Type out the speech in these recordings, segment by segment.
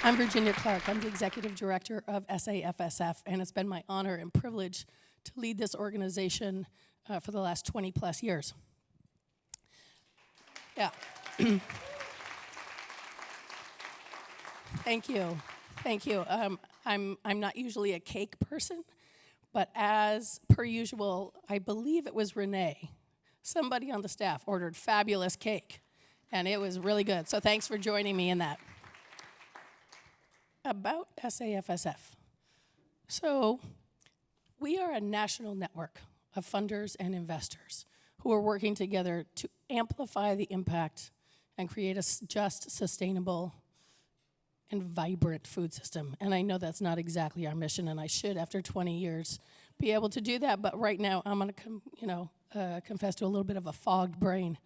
I'm Virginia Clark. I'm the Executive Director of SAFSF, and it's been my honor and privilege to lead this organization for the last 20 plus years. Yeah. Thank you. Thank you. I'm not usually a cake person, but as per usual, I believe it was Renee. Somebody on the staff ordered fabulous cake, and it was really good. So thanks for joining me in that. About SAFSF. So we are a national network of funders and investors who are working together to amplify the impact and create a just, sustainable, and vibrant food system. And I know that's not exactly our mission, and I should, after 20 years, be able to do that. But right now, I'm going to confess to a little bit of a fogged brain.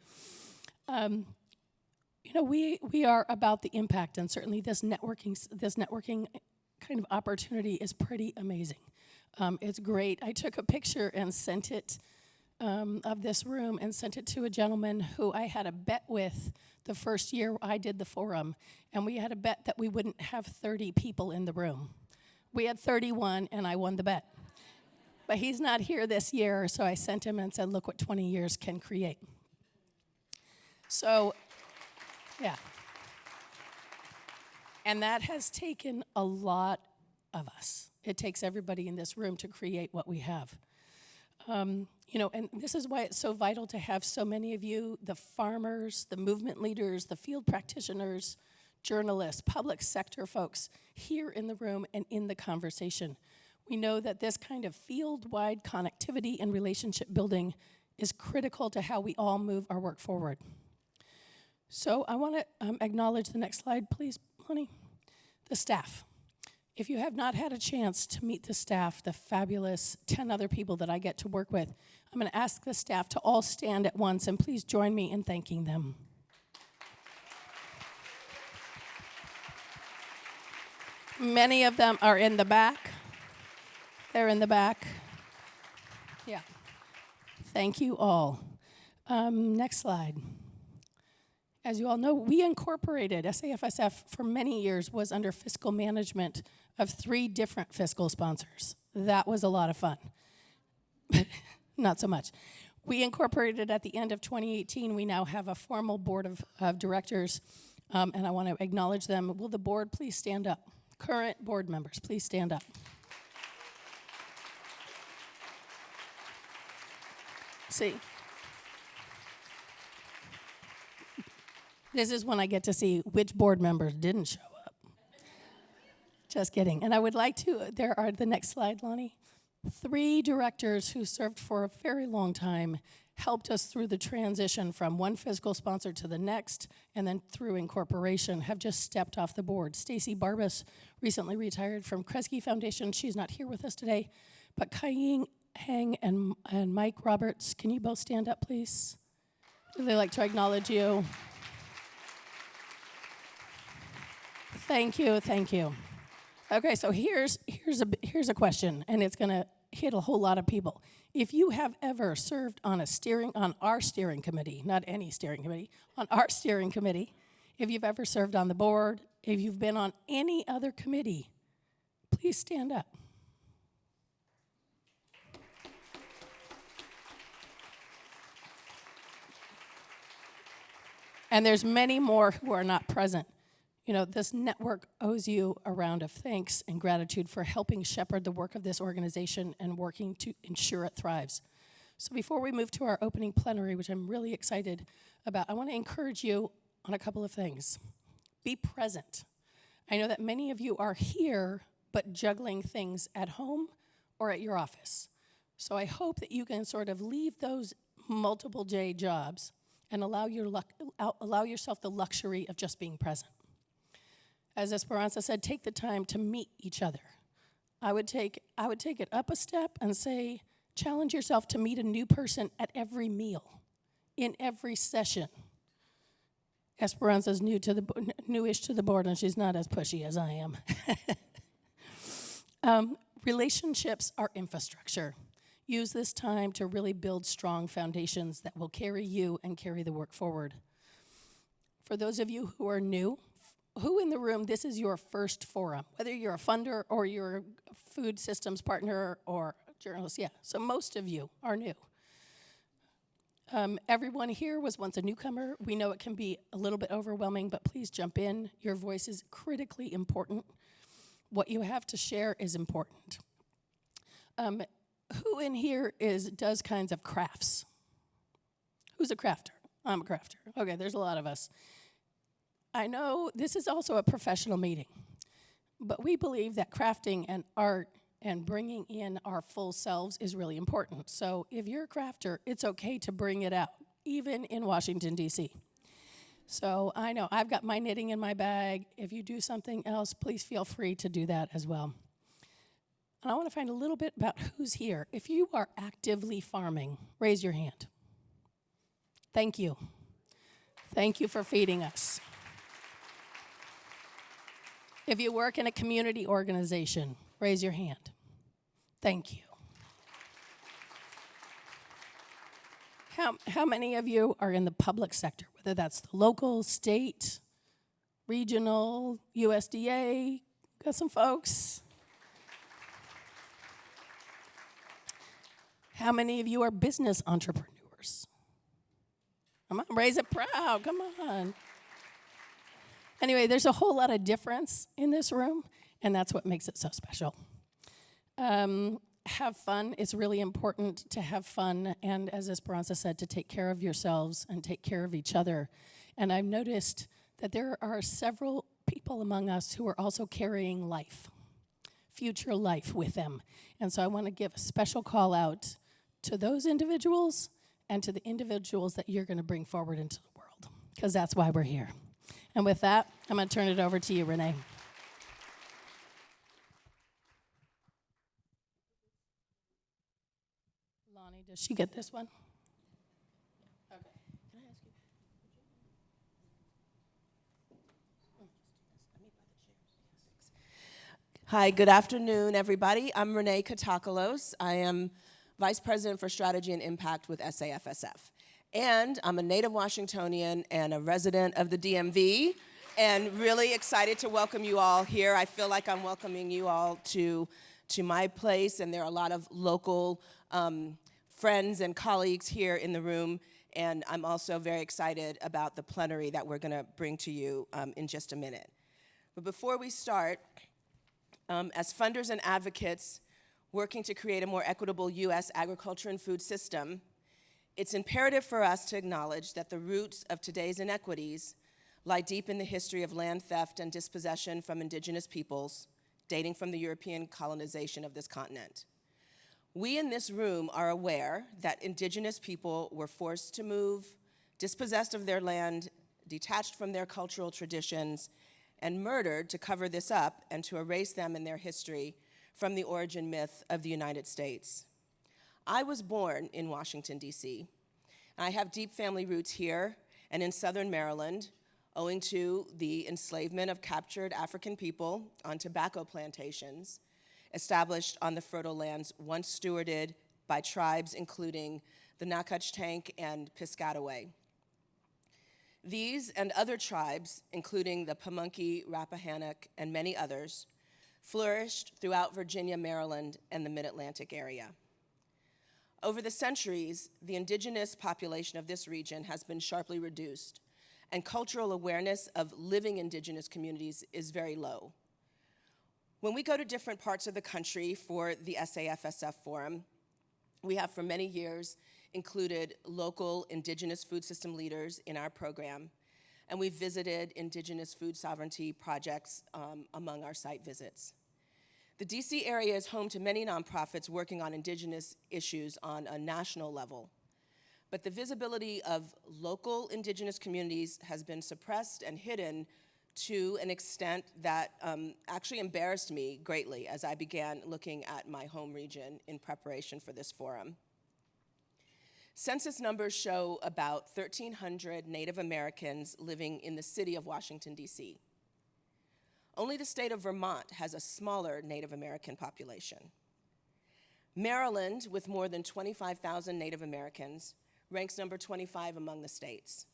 We are about the impact, and certainly this networking kind of opportunity is pretty amazing. It's great. I took a picture and sent it of this room and sent it to a gentleman who I had a bet with the first year I did the forum, and we had a bet that we wouldn't have 30 people in the room. We had 31, and I won the bet. But he's not here this year, so I sent him and said, look what 20 years can create. So, yeah. And that has taken a lot of us. It takes everybody in this room to create what we have. And this is why it's so vital to have so many of you, the farmers, the movement leaders, the field practitioners, journalists, public sector folks, here in the room and in the conversation. We know that this kind of field-wide connectivity and relationship building is critical to how we all move our work forward. So I want to acknowledge the next slide, please, Lonnie. The staff. If you have not had a chance to meet the staff, the fabulous 10 other people that I get to work with, I'm going to ask the staff to all stand at once, and please join me in thanking them. Many of them are in the back. They're in the back. Yeah. Thank you all. Next slide. As you all know, we incorporated, SAFSF for many years was under fiscal management of 3 different fiscal sponsors. That was a lot of fun. Not so much. We incorporated at the end of 2018. We now have a formal board of directors, and I want to acknowledge them. Will the board please stand up? Current board members, please stand up. See. This is when I get to see which board members didn't show up. Just kidding. And I would like to, there are the next slide, Lonnie. 3 directors who served for a very long time helped us through the transition from one fiscal sponsor to the next, and then through incorporation, have just stepped off the board. Stacy Barbas recently retired from Kresge Foundation. She's not here with us today. But Kai-Ying Heng and Mike Roberts, can you both stand up, please? Really like to acknowledge you. Thank you, thank you. Okay, so here's a question, and it's going to hit a whole lot of people. If you have ever served on our steering committee, not any steering committee, on our steering committee, if you've ever served on the board, if you've been on any other committee, please stand up. And there's many more who are not present. This network owes you a round of thanks and gratitude for helping shepherd the work of this organization and working to ensure it thrives. So before we move to our opening plenary, which I'm really excited about, I want to encourage you on a couple of things. Be present. I know that many of you are here, but juggling things at home or at your office. So I hope that you can sort of leave those multiple J jobs and allow yourself the luxury of just being present. As Esperanza said, take the time to meet each other. I would take it up a step and say, challenge yourself to meet a new person at every meal, in every session. Esperanza's newish to the board, and she's not as pushy as I am. Relationships are infrastructure. Use this time to really build strong foundations that will carry you and carry the work forward. For those of you who are new, who in the room, this is your first forum, whether you're a funder or you're a food systems partner or journalist, yeah. So most of you are new. Everyone here was once a newcomer. We know it can be a little bit overwhelming, but please jump in. Your voice is critically important. What you have to share is important. Who in here does kinds of crafts? Who's a crafter? I'm a crafter. Okay, there's a lot of us. I know this is also a professional meeting, but we believe that crafting and art and bringing in our full selves is really important. So if you're a crafter, it's okay to bring it out, even in Washington, D.C. So I know I've got my knitting in my bag. If you do something else, please feel free to do that as well. And I want to find a little bit about who's here. If you are actively farming, raise your hand. Thank you. Thank you for feeding us. If you work in a community organization, raise your hand. Thank you. How many of you are in the public sector, whether that's the local, state, regional, USDA? Got some folks. How many of you are business entrepreneurs? Come on, raise it proud, come on. Anyway, there's a whole lot of difference in this room, and that's what makes it so special. Have fun. It's really important to have fun, and as Esperanza said, to take care of yourselves and take care of each other. And I've noticed that there are several people among us who are also carrying life, future life with them. And so I want to give a special call out to those individuals and to the individuals that you're going to bring forward into the world, because that's why we're here. And with that, I'm going to turn it over to you, Renee. Lonnie, does she get this one? Okay. Can I ask you? Hi, good afternoon, everybody. I'm Renee Katakalos. I am Vice President for Strategy and Impact with SAFSF. And I'm a native Washingtonian and a resident of the DMV, and really excited to welcome you all here. I feel like I'm welcoming you all to my place, and there are a lot of local friends and colleagues here in the room, and I'm also very excited about the plenary that we're going to bring to you in just a minute. But before we start, as funders and advocates working to create a more equitable U.S. agriculture and food system, it's imperative for us to acknowledge that the roots of today's inequities lie deep in the history of land theft and dispossession from indigenous peoples, dating from the European colonization of this continent. We in this room are aware that indigenous people were forced to move, dispossessed of their land, detached from their cultural traditions, and murdered to cover this up and to erase them in their history from the origin myth of the United States. I was born in Washington, D.C. I have deep family roots here and in southern Maryland, owing to the enslavement of captured African people on tobacco plantations established on the fertile lands once stewarded by tribes including the Nacotchtank and Piscataway. These and other tribes, including the Pamunkey, Rappahannock, and many others, flourished throughout Virginia, Maryland, and the Mid-Atlantic area. Over the centuries, the indigenous population of this region has been sharply reduced, and cultural awareness of living indigenous communities is very low. When we go to different parts of the country for the SAFSF Forum, we have for many years included local indigenous food system leaders in our program, and we've visited indigenous food sovereignty projects among our site visits. The DC area is home to many nonprofits working on indigenous issues on a national level, but the visibility of local indigenous communities has been suppressed and hidden to an extent that actually embarrassed me greatly as I began looking at my home region in preparation for this forum. Census numbers show about 1,300 Native Americans living in the city of Washington, D.C. Only the state of Vermont has a smaller Native American population. Maryland, with more than 25,000 Native Americans, ranks number 25 among the states.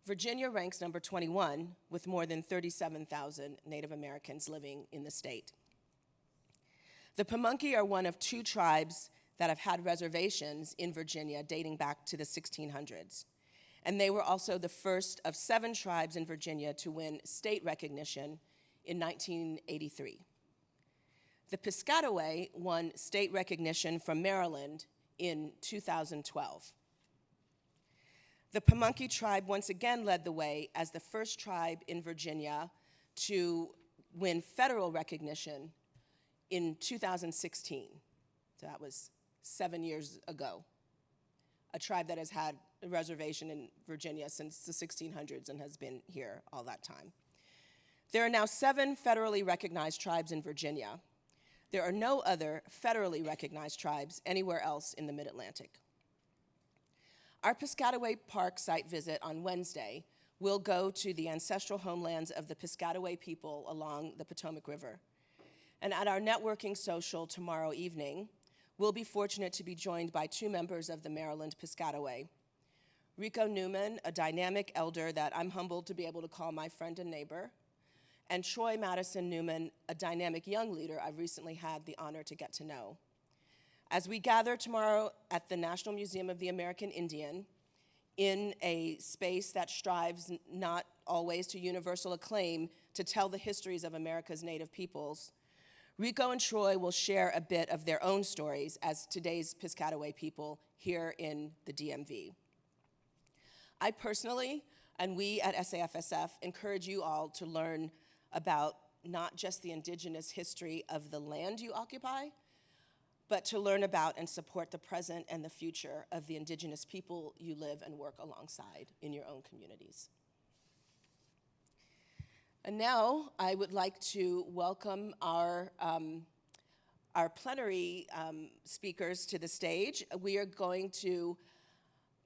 Virginia ranks number 21 with more than 37,000 Native Americans living in the state. The Pamunkey are one of 2 tribes that have had reservations in Virginia dating back to the 1600s. And they were also the first of 7 tribes in Virginia to win state recognition in 1983. The Piscataway won state recognition from Maryland in 2012. The Pamunkey tribe once again led the way as the first tribe in Virginia to win federal recognition in 2016. So that was 7 years ago. A tribe that has had a reservation in Virginia since the 1600s and has been here all that time. There are now 7 federally recognized tribes in Virginia. There are no other federally recognized tribes anywhere else in the Mid-Atlantic. Our Piscataway Park site visit on Wednesday will go to the ancestral homelands of the Piscataway people along the Potomac River. And at our networking social tomorrow evening, we'll be fortunate to be joined by 2 members of the Maryland Piscataway. Rico Newman, a dynamic elder that I'm humbled to be able to call my friend and neighbor, and Troy Madison Newman, a dynamic young leader I've recently had the honor to get to know. As we gather tomorrow at the National Museum of the American Indian, in a space that strives not always to universal acclaim to tell the histories of America's Native peoples, Rico and Troy will share a bit of their own stories as today's Piscataway people here in the DMV. I personally, and we at SAFSF, encourage you all to learn about not just the indigenous history of the land you occupy, but to learn about and support the present and the future of the indigenous people you live and work alongside in your own communities. And now I would like to welcome our plenary speakers to the stage. We are going to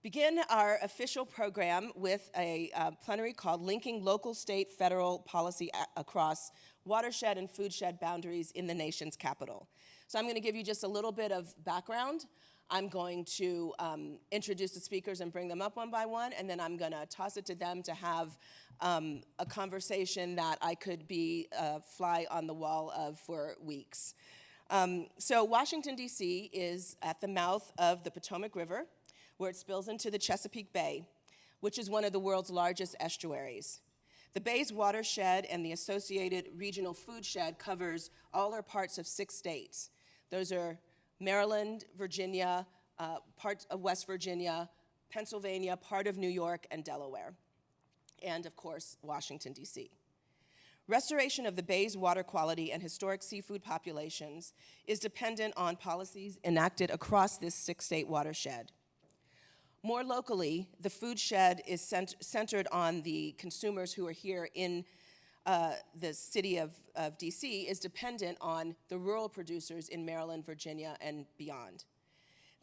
begin our official program with a plenary called Linking Local, State, Federal Policy Across Watershed and Foodshed Boundaries in the Nation's Capital. So I'm going to give you just a little bit of background. I'm going to introduce the speakers and bring them up one by one, and then I'm going to toss it to them to have a conversation that I could be a fly on the wall of for weeks. So Washington, D.C. is at the mouth of the Potomac River, where it spills into the Chesapeake Bay, which is one of the world's largest estuaries. The Bay's watershed and the associated regional foodshed covers all or parts of 6 states. Those are Maryland, Virginia, part of West Virginia, Pennsylvania, part of New York, and Delaware, and of course, Washington, D.C. Restoration of the Bay's water quality and historic seafood populations is dependent on policies enacted across this 6-state watershed. More locally, the Foodshed is centered on the consumers who are here in the city of D.C. is dependent on the rural producers in Maryland, Virginia, and beyond.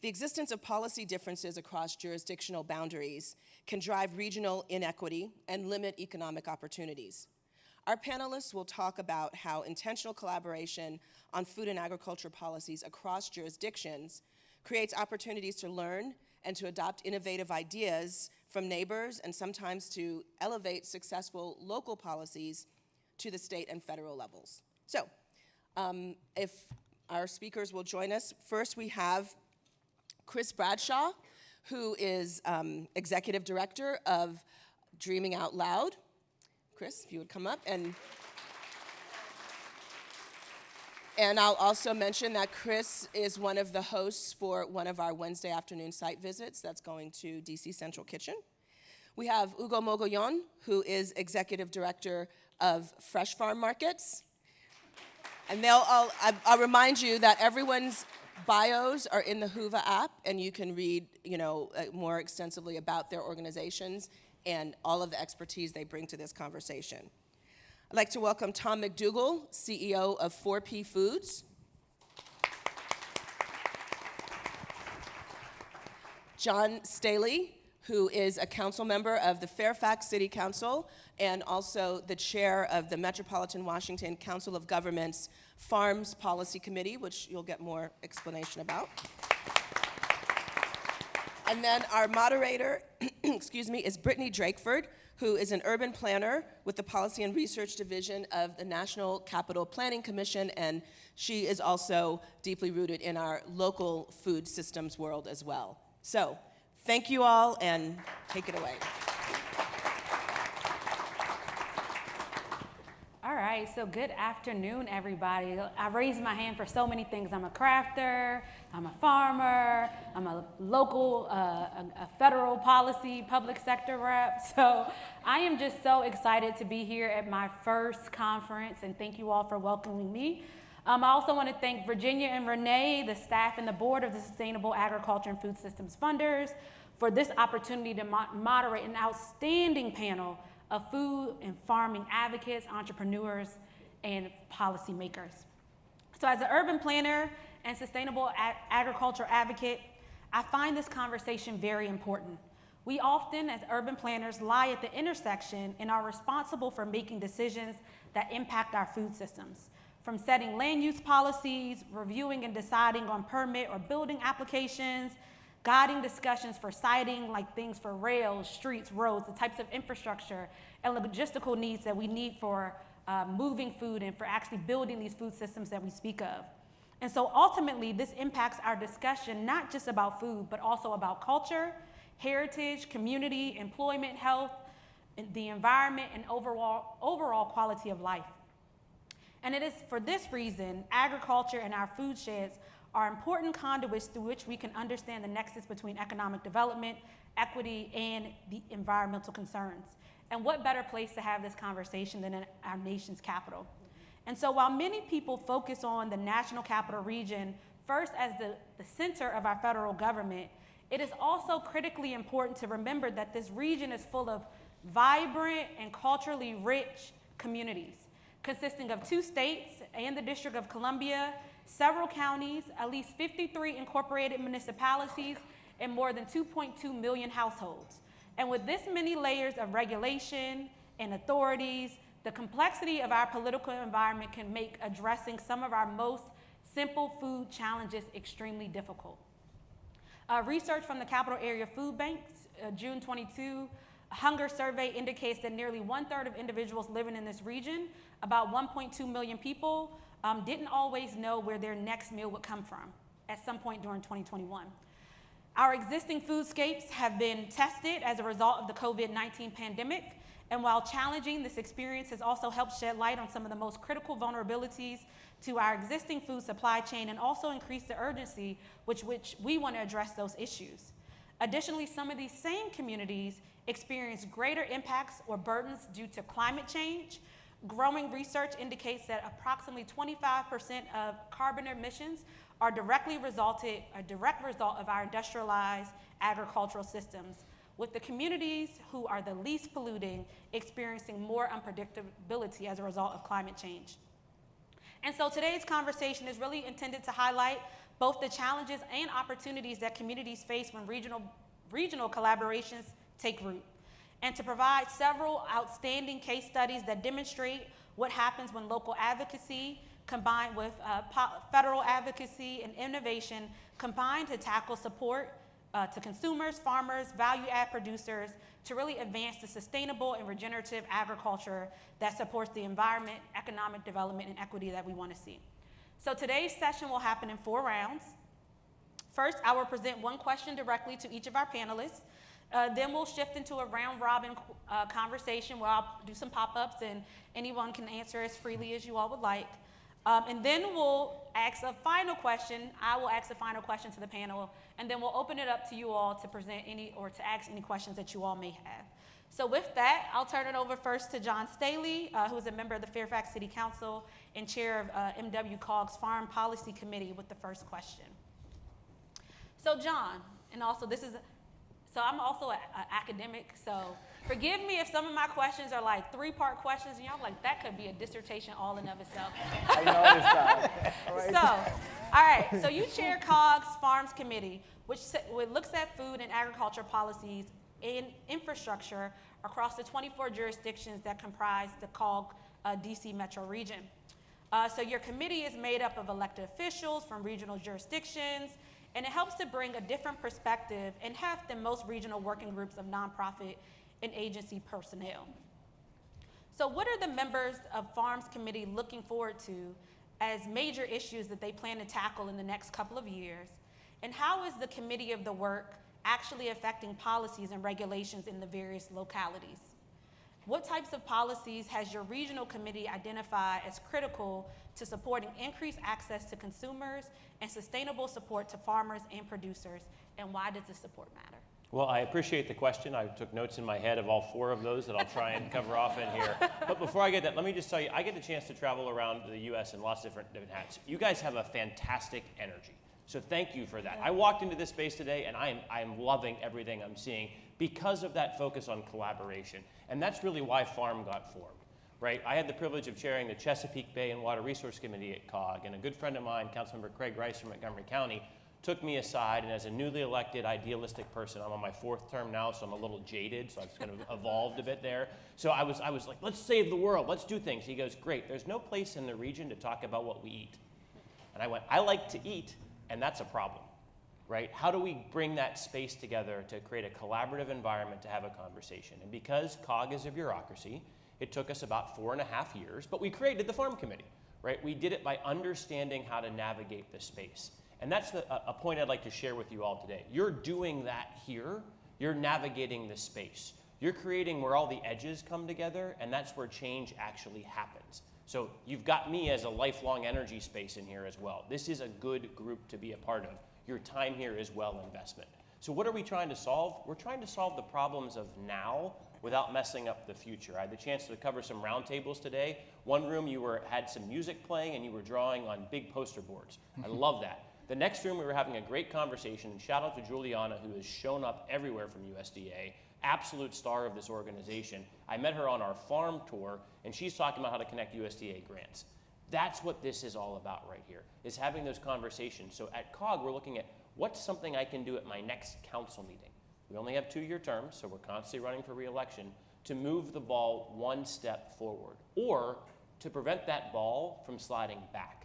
The existence of policy differences across jurisdictional boundaries can drive regional inequity and limit economic opportunities. Our panelists will talk about how intentional collaboration on food and agriculture policies across jurisdictions creates opportunities to learn and to adopt innovative ideas from neighbors and sometimes to elevate successful local policies to the state and federal levels. So, if our speakers will join us, first we have Chris Bradshaw, who is Executive Director of Dreaming Out Loud. Chris, if you would come up. And I'll also mention that Chris is one of the hosts for one of our Wednesday afternoon site visits that's going to DC Central Kitchen. We have Hugo Mogollon, who is Executive Director of Fresh Farm Markets. And I'll remind you that everyone's bios are in the Whova app, and you can read, more extensively about their organizations and all of the expertise they bring to this conversation. I'd like to welcome Tom McDougall, CEO of 4P Foods. John Staley, who is a council member of the Fairfax City Council and also the chair of the Metropolitan Washington Council of Governments Farms Policy Committee, which you'll get more explanation about. And then our moderator, is Brittany Drakeford, who is an urban planner with the Policy and Research Division of the National Capital Planning Commission, and she is also deeply rooted in our local food systems world as well. So, thank you all, and take it away. All right, so good afternoon, everybody. I raised my hand for so many things. I'm a crafter, I'm a farmer, I'm a local, a federal policy, public sector rep. So I am just so excited to be here at my first conference, and thank you all for welcoming me. I also want to thank Virginia and Renee, the staff and the board of the Sustainable Agriculture and Food Systems Funders, for this opportunity to moderate an outstanding panel of food and farming advocates, entrepreneurs, and policymakers. So as an urban planner and sustainable agriculture advocate, I find this conversation very important. We often, as urban planners, lie at the intersection and are responsible for making decisions that impact our food systems. From setting land use policies, reviewing and deciding on permit or building applications, guiding discussions for siting, like things for rails, streets, roads, the types of infrastructure and logistical needs that we need for moving food and for actually building these food systems that we speak of. And so ultimately, this impacts our discussion not just about food, but also about culture, heritage, community, employment, health, the environment, and overall quality of life. And it is for this reason, agriculture and our food sheds are important conduits through which we can understand the nexus between economic development, equity, and the environmental concerns. And what better place to have this conversation than in our nation's capital? And so while many people focus on the national capital region first as the center of our federal government, it is also critically important to remember that this region is full of vibrant and culturally rich communities, consisting of 2 states and the District of Columbia, several counties, at least 53 incorporated municipalities, and more than 2.2 million households. And with this many layers of regulation and authorities, the complexity of our political environment can make addressing some of our most simple food challenges extremely difficult. Research from the Capital Area Food Banks, June 22 hunger survey indicates that nearly 1/3 of individuals living in this region, about 1.2 million people, didn't always know where their next meal would come from at some point during 2021. Our existing foodscapes have been tested as a result of the COVID-19 pandemic, and while challenging, this experience has also helped shed light on some of the most critical vulnerabilities to our existing food supply chain and also increase the urgency which we want to address those issues. Additionally, some of these same communities experience greater impacts or burdens due to climate change. Growing research indicates that approximately 25% of carbon emissions are a direct result of our industrialized agricultural systems, with the communities who are the least polluting experiencing more unpredictability as a result of climate change. And so today's conversation is really intended to highlight both the challenges and opportunities that communities face when regional collaborations take root, and to provide several outstanding case studies that demonstrate what happens when local advocacy combined with federal advocacy and innovation combine to tackle support to consumers, farmers, value-add producers to really advance the sustainable and regenerative agriculture that supports the environment, economic development, and equity that we want to see. So today's session will happen in 4 rounds. First, I will present one question directly to each of our panelists. Then we'll shift into a round-robin conversation where I'll do some pop-ups and anyone can answer as freely as you all would like. And then we'll ask a final question. I will ask a final question to the panel, and then we'll open it up to you all to present any or to ask any questions that you all may have. So with that, I'll turn it over first to John Staley, who is a member of the Fairfax City Council and chair of MWCOG's Farm Policy Committee, with the first question. So John, and also so I'm also an academic, so forgive me if some of my questions are like 3-part questions, and y'all like, that could be a dissertation all in of itself. I noticed that. All right. So you chair COG's Farms Committee, which looks at food and agriculture policies and infrastructure across the 24 jurisdictions that comprise the COG DC metro region. So your committee is made up of elected officials from regional jurisdictions, and it helps to bring a different perspective and heft than most regional working groups of nonprofit and agency personnel. So what are the members of Farms Committee looking forward to as major issues that they plan to tackle in the next couple of years? And how is the committee of the work actually affecting policies and regulations in the various localities? What types of policies has your regional committee identified as critical to supporting increased access to consumers and sustainable support to farmers and producers? And why does this support matter? Well, I appreciate the question. I took notes in my head of all 4 of those that I'll try and cover off in here. But before I get that, let me just tell you, I get the chance to travel around the U.S. in lots of different hats. You guys have a fantastic energy. So thank you for that. I walked into this space today and I am loving everything I'm seeing because of that focus on collaboration. And that's really why FARM got formed, right? I had the privilege of chairing the Chesapeake Bay and Water Resource Committee at COG, and a good friend of mine, Councilmember Craig Rice from Montgomery County, took me aside, and as a newly elected idealistic person, I'm on my 4th term now, so I'm a little jaded, so I've kind of evolved a bit there. So I was like, let's save the world, let's do things. He goes, great, there's no place in the region to talk about what we eat. And I went, I like to eat, and that's a problem, right? How do we bring that space together to create a collaborative environment to have a conversation? And because COG is a bureaucracy, it took us about 4.5 years, but we created the Farm Committee, right? We did it by understanding how to navigate the space. And that's a point I'd like to share with you all today. You're doing that here. You're navigating the space. You're creating where all the edges come together, and that's where change actually happens. So you've got me as a lifelong energy space in here as well. This is a good group to be a part of. Your time here is well investment. So what are we trying to solve? We're trying to solve the problems of now without messing up the future. I had the chance to cover some roundtables today. One room had some music playing and you were drawing on big poster boards. I love that. The next room, we were having a great conversation, and shout out to Juliana, who has shown up everywhere from USDA, absolute star of this organization. I met her on our farm tour, and she's talking about how to connect USDA grants. That's what this is all about right here, is having those conversations. So at COG, we're looking at what's something I can do at my next council meeting. We only have 2-year terms, so we're constantly running for re-election, to move the ball one step forward, or to prevent that ball from sliding back.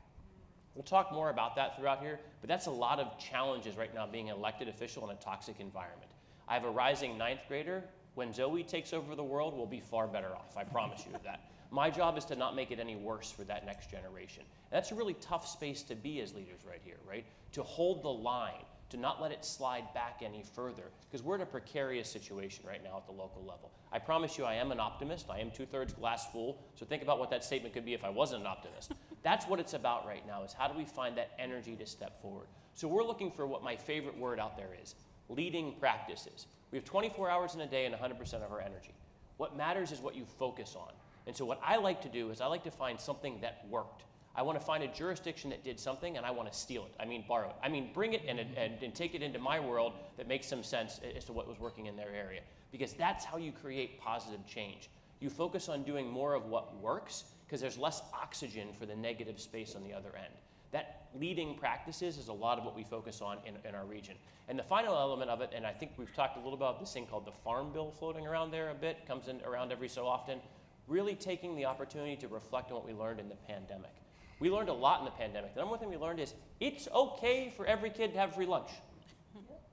We'll talk more about that throughout here, but that's a lot of challenges right now being an elected official in a toxic environment. I have a rising 9th grader. When Zoe takes over the world, we'll be far better off, I promise you that. My job is to not make it any worse for that next generation. And that's a really tough space to be as leaders right here, right? To hold the line, to not let it slide back any further, because we're in a precarious situation right now at the local level. I promise you I am an optimist. I am 2/3 glass full, so think about what that statement could be if I wasn't an optimist. That's what it's about right now, is how do we find that energy to step forward? So we're looking for what my favorite word out there is, leading practices. We have 24 hours in a day and 100% of our energy. What matters is what you focus on. And so what I like to do is I like to find something that worked. I want to find a jurisdiction that did something, and I want to steal it. I mean, borrow it. I mean, bring it and take it into my world that makes some sense as to what was working in their area. Because that's how you create positive change. You focus on doing more of what works, because there's less oxygen for the negative space on the other end. That leading practices is a lot of what we focus on in our region. And the final element of it, and I think we've talked a little about this thing called the Farm Bill floating around there a bit, comes in around every so often, really taking the opportunity to reflect on what we learned in the pandemic. We learned a lot in the pandemic. The number one thing we learned is it's okay for every kid to have free lunch.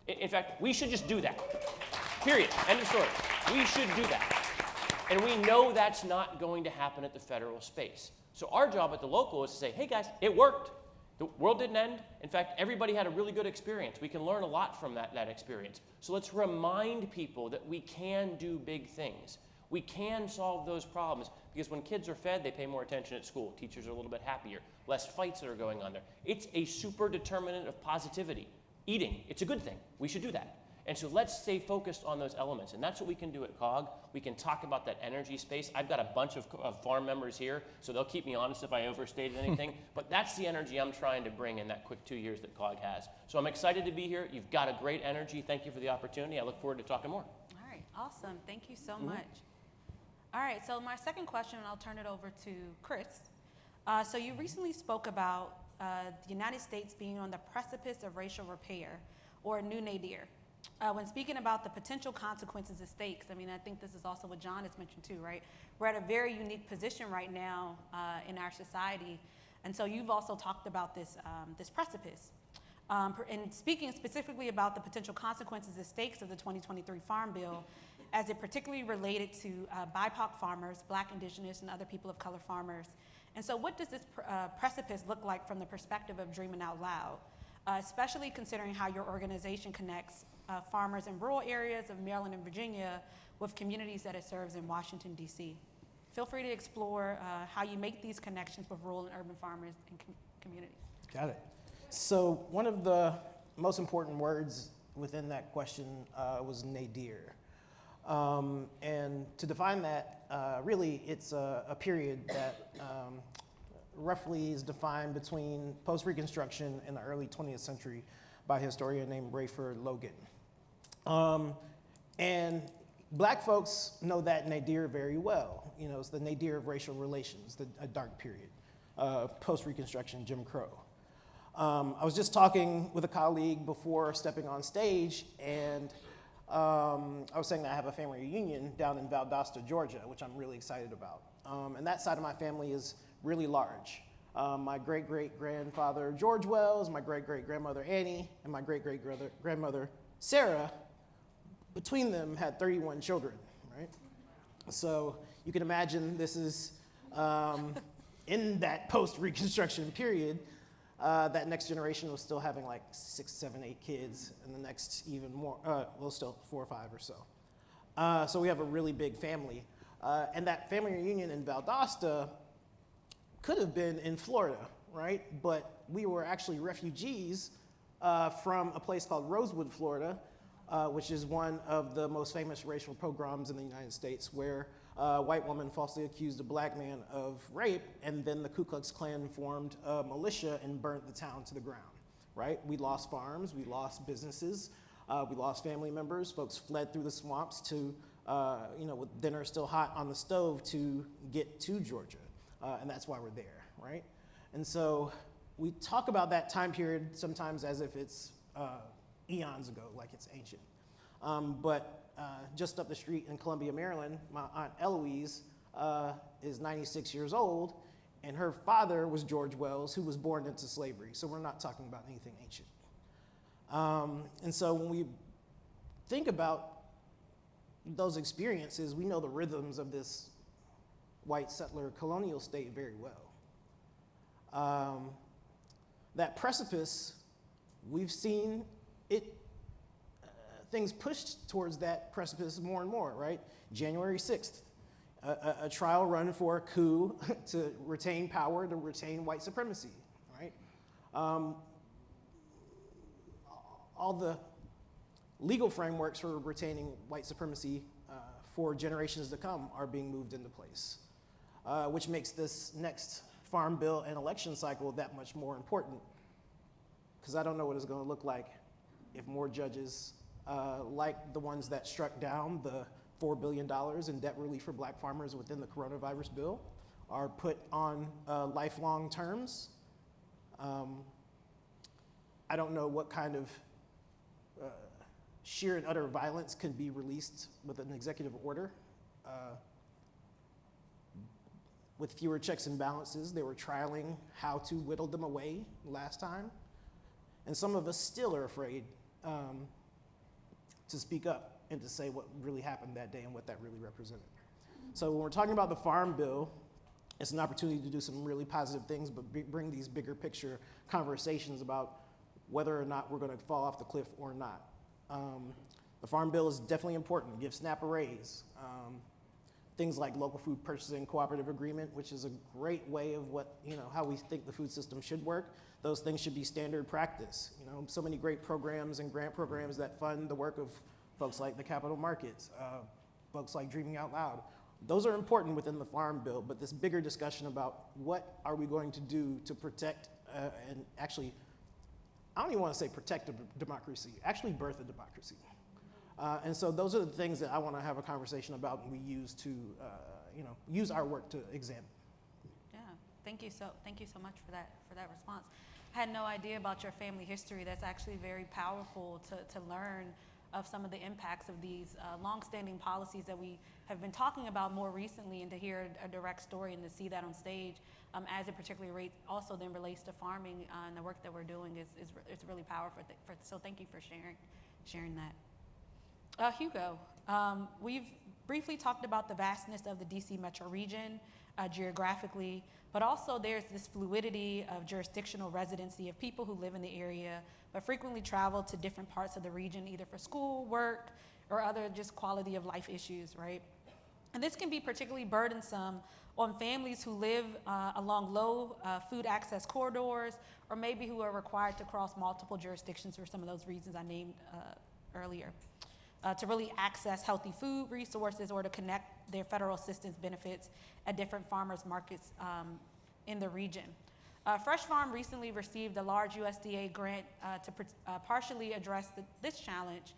In fact, we should just do that. Period. End of story. We should do that. And we know that's not going to happen at the federal space. So our job at the local is to say, hey guys, it worked. The world didn't end. In fact, everybody had a really good experience. We can learn a lot from that experience. So let's remind people that we can do big things. We can solve those problems, because when kids are fed, they pay more attention at school. Teachers are a little bit happier. Less fights that are going on there. It's a super determinant of positivity. Eating, it's a good thing. We should do that. And so let's stay focused on those elements. And that's what we can do at COG. We can talk about that energy space. I've got a bunch of farm members here, so they'll keep me honest if I overstated anything. But that's the energy I'm trying to bring in that quick 2 years that COG has. So I'm excited to be here. You've got a great energy. Thank you for the opportunity. I look forward to talking more. All right, awesome. Thank you so much. All right, so my second question, and I'll turn it over to Chris. So you recently spoke about the United States being on the precipice of racial repair, or a new nadir. When speaking about the potential consequences of stakes, I mean, I think this is also what John has mentioned too, right? We're at a very unique position right now in our society. And so you've also talked about this, this precipice. And speaking specifically about the potential consequences of stakes of the 2023 Farm Bill, as it particularly related to BIPOC farmers, Black, Indigenous, and other people of color farmers. And so what does this precipice look like from the perspective of Dreaming Out Loud, especially considering how your organization connects farmers in rural areas of Maryland and Virginia with communities that it serves in Washington, D.C.? Feel free to explore how you make these connections with rural and urban farmers and communities. Got it. So one of the most important words within that question was nadir. And to define that, really it's a period that roughly is defined between post-Reconstruction and the early 20th century by a historian named Rayford Logan. And Black folks know that nadir very well. You know, it's the nadir of racial relations, a dark period, post-Reconstruction, Jim Crow. I was just talking with a colleague before stepping on stage, and I was saying that I have a family reunion down in Valdosta, Georgia, which I'm really excited about. And that side of my family is really large. My great-great-grandfather, George Wells, my great-great-grandmother, Annie, and my great-great-grandmother, Sarah, between them had 31 children, right? So you can imagine this is in that post-Reconstruction period, that next generation was still having like 6, 7, 8 kids, and the next even more, well, still 4 or 5 or so. So we have a really big family. And that family reunion in Valdosta could have been in Florida, right? But we were actually refugees from a place called Rosewood, Florida, which is one of the most famous racial pogroms in the United States, where a white woman falsely accused a Black man of rape, and then the Ku Klux Klan formed a militia and burnt the town to the ground, right? We lost farms, we lost businesses, we lost family members. Folks fled through the swamps to, with dinner still hot on the stove to get to Georgia, and that's why we're there, right? And so we talk about that time period sometimes as if it's eons ago, like it's ancient. But just up the street in Columbia, Maryland, my Aunt Eloise is 96 years old, and her father was George Wells, who was born into slavery. So we're not talking about anything ancient. And so when we think about those experiences, we know the rhythms of this white settler colonial state very well. That precipice, we've seen it, things pushed towards that precipice more and more, right? January 6th, a trial run for a coup to retain power, to retain white supremacy, right? All the legal frameworks for retaining white supremacy for generations to come are being moved into place, which makes this next farm bill and election cycle that much more important, because I don't know what it's going to look like if more judges, like the ones that struck down the $4 billion in debt relief for Black farmers within the coronavirus bill, are put on lifelong terms. I don't know what kind of sheer and utter violence can be released with an executive order. With fewer checks and balances, they were trialing how to whittle them away last time. And some of us still are afraid to speak up and to say what really happened that day and what that really represented. So when we're talking about the Farm Bill, it's an opportunity to do some really positive things, but bring these bigger picture conversations about whether or not we're going to fall off the cliff or not. The Farm Bill is definitely important. Give SNAP a raise. Things like local food purchasing cooperative agreement, which is a great way of how we think the food system should work. Those things should be standard practice. So many great programs and grant programs that fund the work of folks like the capital markets, folks like Dreaming Out Loud. Those are important within the Farm Bill, but this bigger discussion about what are we going to do to protect and actually, I don't even want to say protect a democracy, actually birth a democracy. And so those are the things that I want to have a conversation about and we use to, use our work to examine. Yeah, thank you so much for that response. I had no idea about your family history. That's actually very powerful to learn of some of the impacts of these longstanding policies that we have been talking about more recently, and to hear a direct story and to see that on stage as it particularly also then relates to farming and the work that we're doing is really powerful. So thank you for sharing that. Hugo, we've briefly talked about the vastness of the DC metro region geographically, but also there's this fluidity of jurisdictional residency of people who live in the area, but frequently travel to different parts of the region, either for school, work, or other just quality of life issues, right? And this can be particularly burdensome on families who live along low food access corridors, or maybe who are required to cross multiple jurisdictions for some of those reasons I named earlier, to really access healthy food resources or to connect their federal assistance benefits at different farmers markets in the region. Fresh Farm recently received a large USDA grant to partially address this challenge,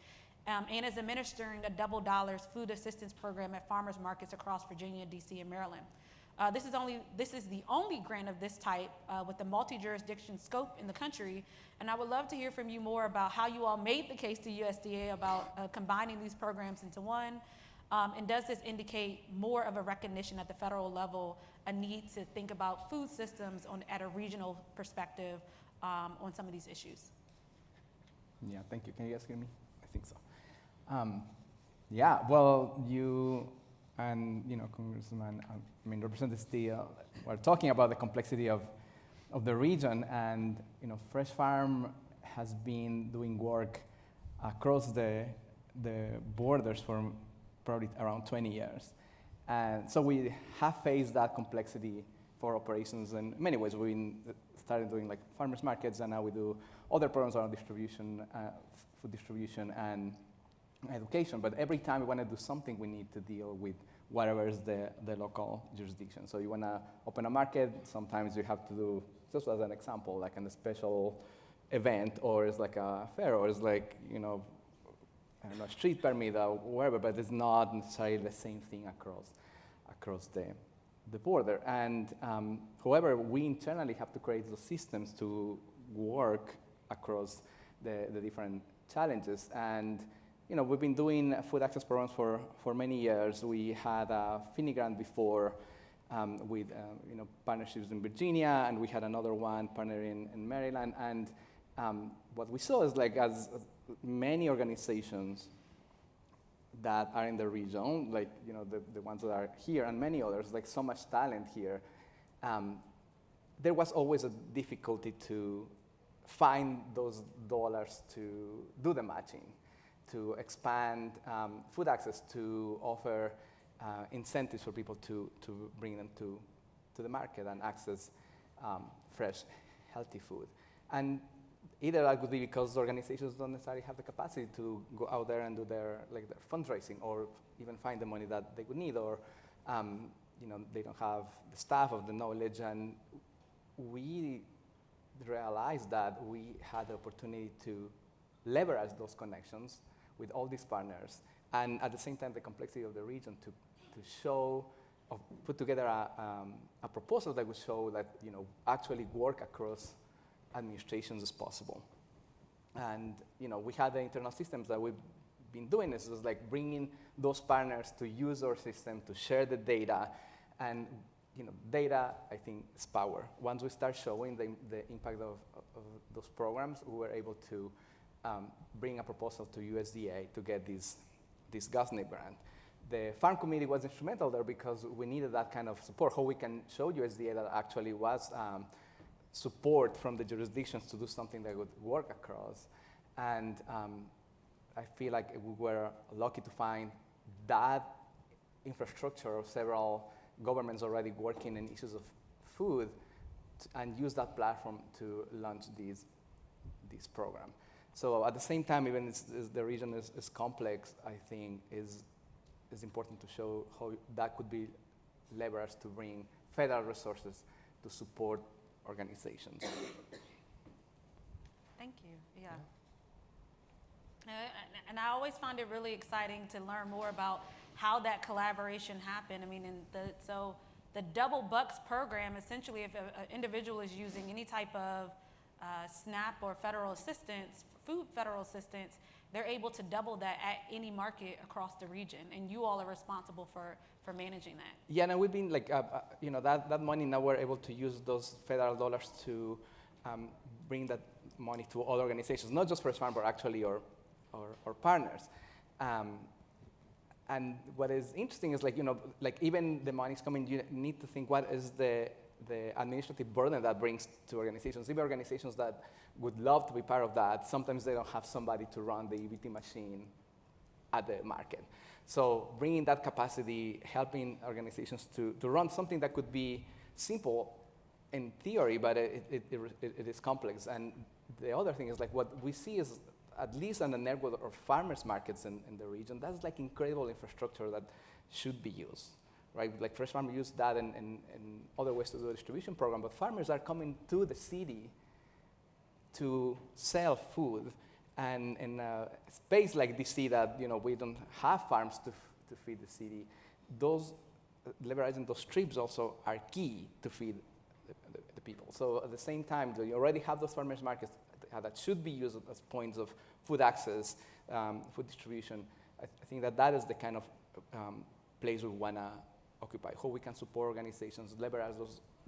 and is administering a double dollars food assistance program at farmers markets across Virginia, DC, and Maryland. This is the only grant of this type with a multi-jurisdiction scope in the country, and I would love to hear from you more about how you all made the case to USDA about combining these programs into one, and does this indicate more of a recognition at the federal level, a need to think about food systems at a regional perspective on some of these issues? Yeah, thank you. Can you guys hear me? I think so. Yeah, well, you and Congressman, Representative Steele, we're talking about the complexity of the region, and Fresh Farm has been doing work across the borders for probably around 20 years, and so we have faced that complexity for operations in many ways. We started doing like farmers markets, and now we do other programs around distribution, food distribution, and education, but every time we want to do something, we need to deal with whatever is the local jurisdiction. So you want to open a market, sometimes you have to do, just as an example, like a special event, or it's like a fair, or it's like, I don't know, a street permit or wherever, but it's not necessarily the same thing across the border. And however, we internally have to create those systems to work across the different challenges. And we've been doing food access programs for many years. We had a FINI grant before with partnerships in Virginia, and we had another one partner in Maryland. And what we saw is like as many organizations that are in the region, like the ones that are here, and many others, like so much talent here, there was always a difficulty to find those dollars to do the matching, to expand food access, to offer incentives for people to bring them to the market and access fresh, healthy food. And either that could be because organizations don't necessarily have the capacity to go out there and do their fundraising, or even find the money that they would need, or they don't have the staff or the knowledge. And we realized that we had the opportunity to leverage those connections with all these partners, and at the same time the complexity of the region to show, or put together a proposal that would show that actually work across administrations is possible. And we had the internal systems that we've been doing. This is like bringing those partners to use our system, to share the data, and data, I think, is power. Once we start showing the impact of those programs, we were able to bring a proposal to USDA to get this GASNIP grant. The Farm Committee was instrumental there because we needed that kind of support, how we can show USDA that actually was support from the jurisdictions to do something that would work across. And I feel like we were lucky to find that infrastructure of several governments already working in issues of food and use that platform to launch this program. So at the same time, even as the region is complex, I think is important to show how that could be leveraged to bring federal resources to support organizations. Thank you, yeah. And I always find it really exciting to learn more about how that collaboration happened. I mean, so the Double Bucks program, essentially, if an individual is using any type of SNAP or federal assistance, food federal assistance, they're able to double that at any market across the region, and you all are responsible for managing that. Yeah, and we've been like, that money now we're able to use those federal dollars to bring that money to other organizations, not just Fresh Farm, but actually our partners. And what is interesting is, like even the money's coming, you need to think what is the administrative burden that brings to organizations. Even organizations that would love to be part of that, sometimes they don't have somebody to run the EBT machine at the market. So bringing that capacity, helping organizations to run something that could be simple in theory, but it is complex. And the other thing is, like, what we see is, at least on the network of farmers markets in the region, that's like incredible infrastructure that should be used, right? Like Fresh Farm use that and other ways to do a distribution program, but farmers are coming to the city to sell food, and in a space like DC that, we don't have farms to feed the city, those liberalizing those strips also are key to feed the people. So at the same time, you already have those farmers markets that should be used as points of food access, food distribution. I think that is the kind of place we want to occupy, how we can support organizations, leverage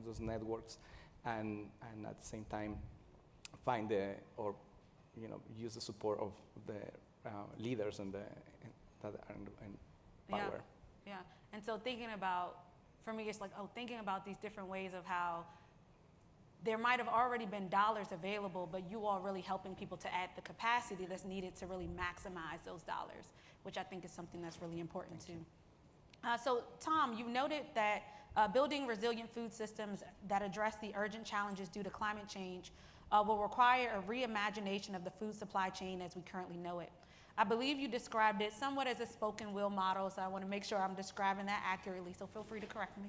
those networks, and at the same time find use the support of the leaders that are in power. Yeah. And so for me, it's like, thinking about these different ways of how there might have already been dollars available, but you all really helping people to add the capacity that's needed to really maximize those dollars, which I think is something that's really important too. So Tom, you noted that building resilient food systems that address the urgent challenges due to climate change will require a reimagination of the food supply chain as we currently know it. I believe you described it somewhat as a spoken wheel model, so I want to make sure I'm describing that accurately, so feel free to correct me.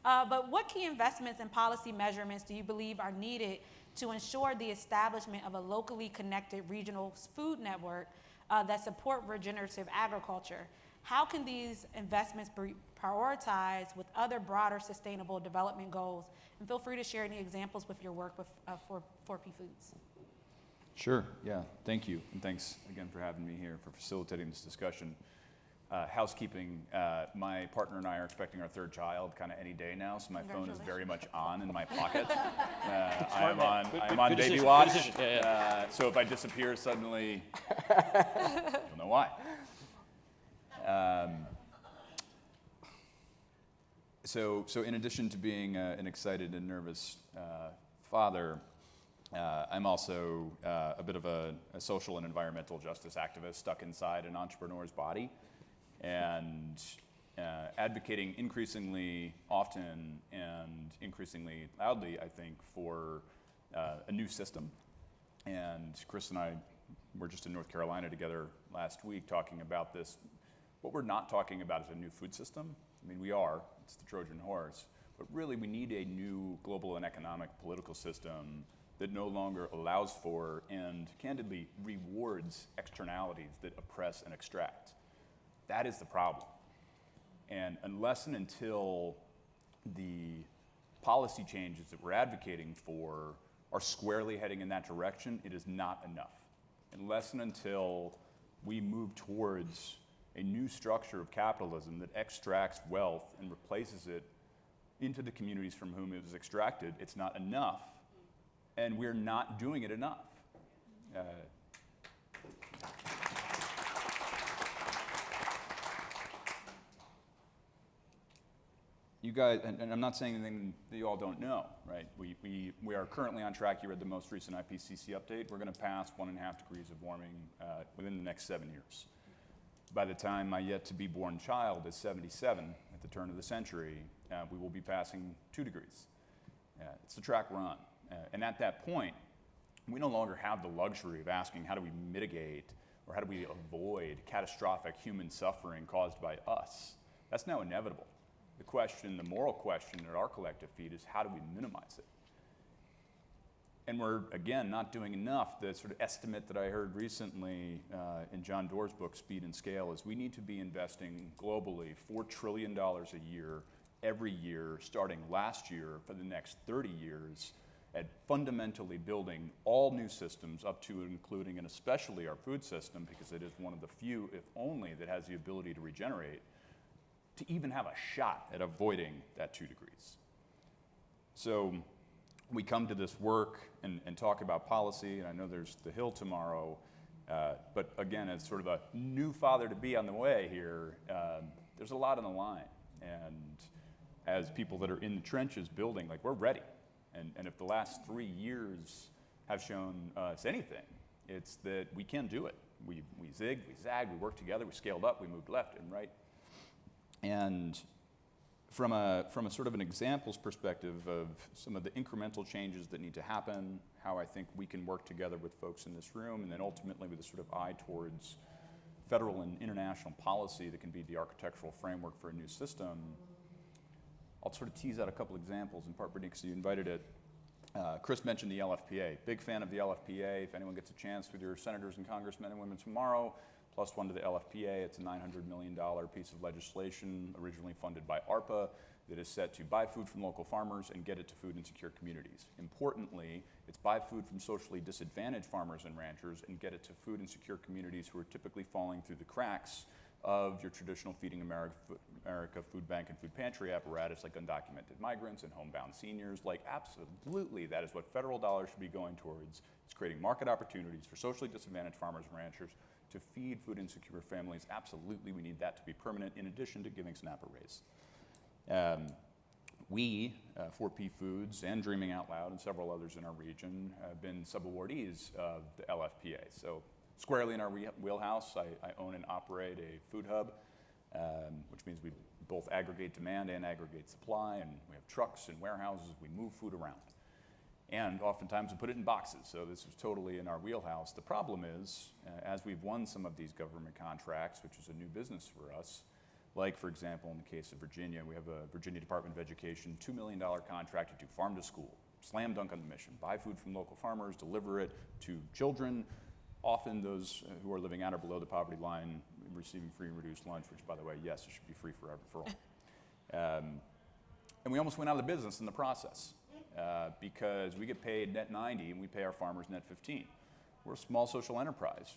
But what key investments and policy measurements do you believe are needed to ensure the establishment of a locally connected regional food network that support regenerative agriculture? How can these investments be prioritized with other broader sustainable development goals? And feel free to share any examples with your work with 4P Foods. Sure, yeah, thank you. And thanks again for having me here, for facilitating this discussion. Housekeeping, my partner and I are expecting our third child kind of any day now, so my phone is very much on in my pocket. I'm on baby watch, so if I disappear suddenly, you'll know why. So in addition to being an excited and nervous father, I'm also a bit of a social and environmental justice activist stuck inside an entrepreneur's body, and advocating increasingly often and increasingly loudly, I think, for a new system. And Chris and I were just in North Carolina together last week talking about this. What we're not talking about is a new food system. I mean, we are, it's the Trojan horse, but really we need a new global and economic political system that no longer allows for and candidly rewards externalities that oppress and extract. That is the problem. And unless and until the policy changes that we're advocating for are squarely heading in that direction, it is not enough. Unless and until we move towards a new structure of capitalism that extracts wealth and replaces it into the communities from whom it was extracted, it's not enough. And we're not doing it enough. You guys, and I'm not saying anything that you all don't know, right? We are currently on track. You read the most recent IPCC update. We're going to pass 1.5 degrees of warming within the next 7 years. By the time my yet-to-be-born child is 77, at the turn of the century, we will be passing 2 degrees. It's the track we're on. And at that point, we no longer have the luxury of asking how do we mitigate or how do we avoid catastrophic human suffering caused by us. That's now inevitable. The question, the moral question at our collective feet is how do we minimize it? And we're, again, not doing enough. The sort of estimate that I heard recently in John Doerr's book, Speed and Scale, is we need to be investing globally $4 trillion a year, every year, starting last year for the next 30 years, at fundamentally building all new systems up to and including and especially our food system, because it is one of the few, if only, that has the ability to regenerate, to even have a shot at avoiding that 2 degrees. So we come to this work and talk about policy, and I know there's the Hill tomorrow, But again, as sort of a new father-to-be on the way here, there's a lot on the line. And as people that are in the trenches building, like, we're ready. And if the last 3 years have shown us anything, it's that we can do it. We zigged, we zagged, we worked together, we scaled up, we moved left and right. And from a sort of an examples perspective of some of the incremental changes that need to happen, how I think we can work together with folks in this room, and then ultimately with a sort of eye towards federal and international policy that can be the architectural framework for a new system, I'll sort of tease out a couple examples, in part because you invited it. Chris mentioned the LFPA. Big fan of the LFPA. If anyone gets a chance with your senators and congressmen and women tomorrow, +1 to the LFPA. It's a $900 million piece of legislation originally funded by ARPA that is set to buy food from local farmers and get it to food insecure communities. Importantly, it's buy food from socially disadvantaged farmers and ranchers and get it to food insecure communities who are typically falling through the cracks of your traditional Feeding America food bank and food pantry apparatus, like undocumented migrants and homebound seniors. Like, absolutely, that is what federal dollars should be going towards. It's creating market opportunities for socially disadvantaged farmers and ranchers to feed food insecure families. Absolutely, we need that to be permanent, in addition to giving SNAP a raise. We, 4P Foods and Dreaming Out Loud and several others in our region, have been subawardees of the LFPA. So squarely in our wheelhouse, I own and operate a food hub, which means we both aggregate demand and aggregate supply, and we have trucks and warehouses. We move food around. And oftentimes we put it in boxes, so this is totally in our wheelhouse. The problem is, as we've won some of these government contracts, which is a new business for us, like, for example, in the case of Virginia, we have a Virginia Department of Education $2 million contract to do farm to school. Slam dunk on the mission. Buy food from local farmers, deliver it to children, often those who are living at or below the poverty line, receiving free and reduced lunch, which, by the way, yes, it should be free for all. And we almost went out of the business in the process because we get paid net 90 and we pay our farmers net 15. We're a small social enterprise.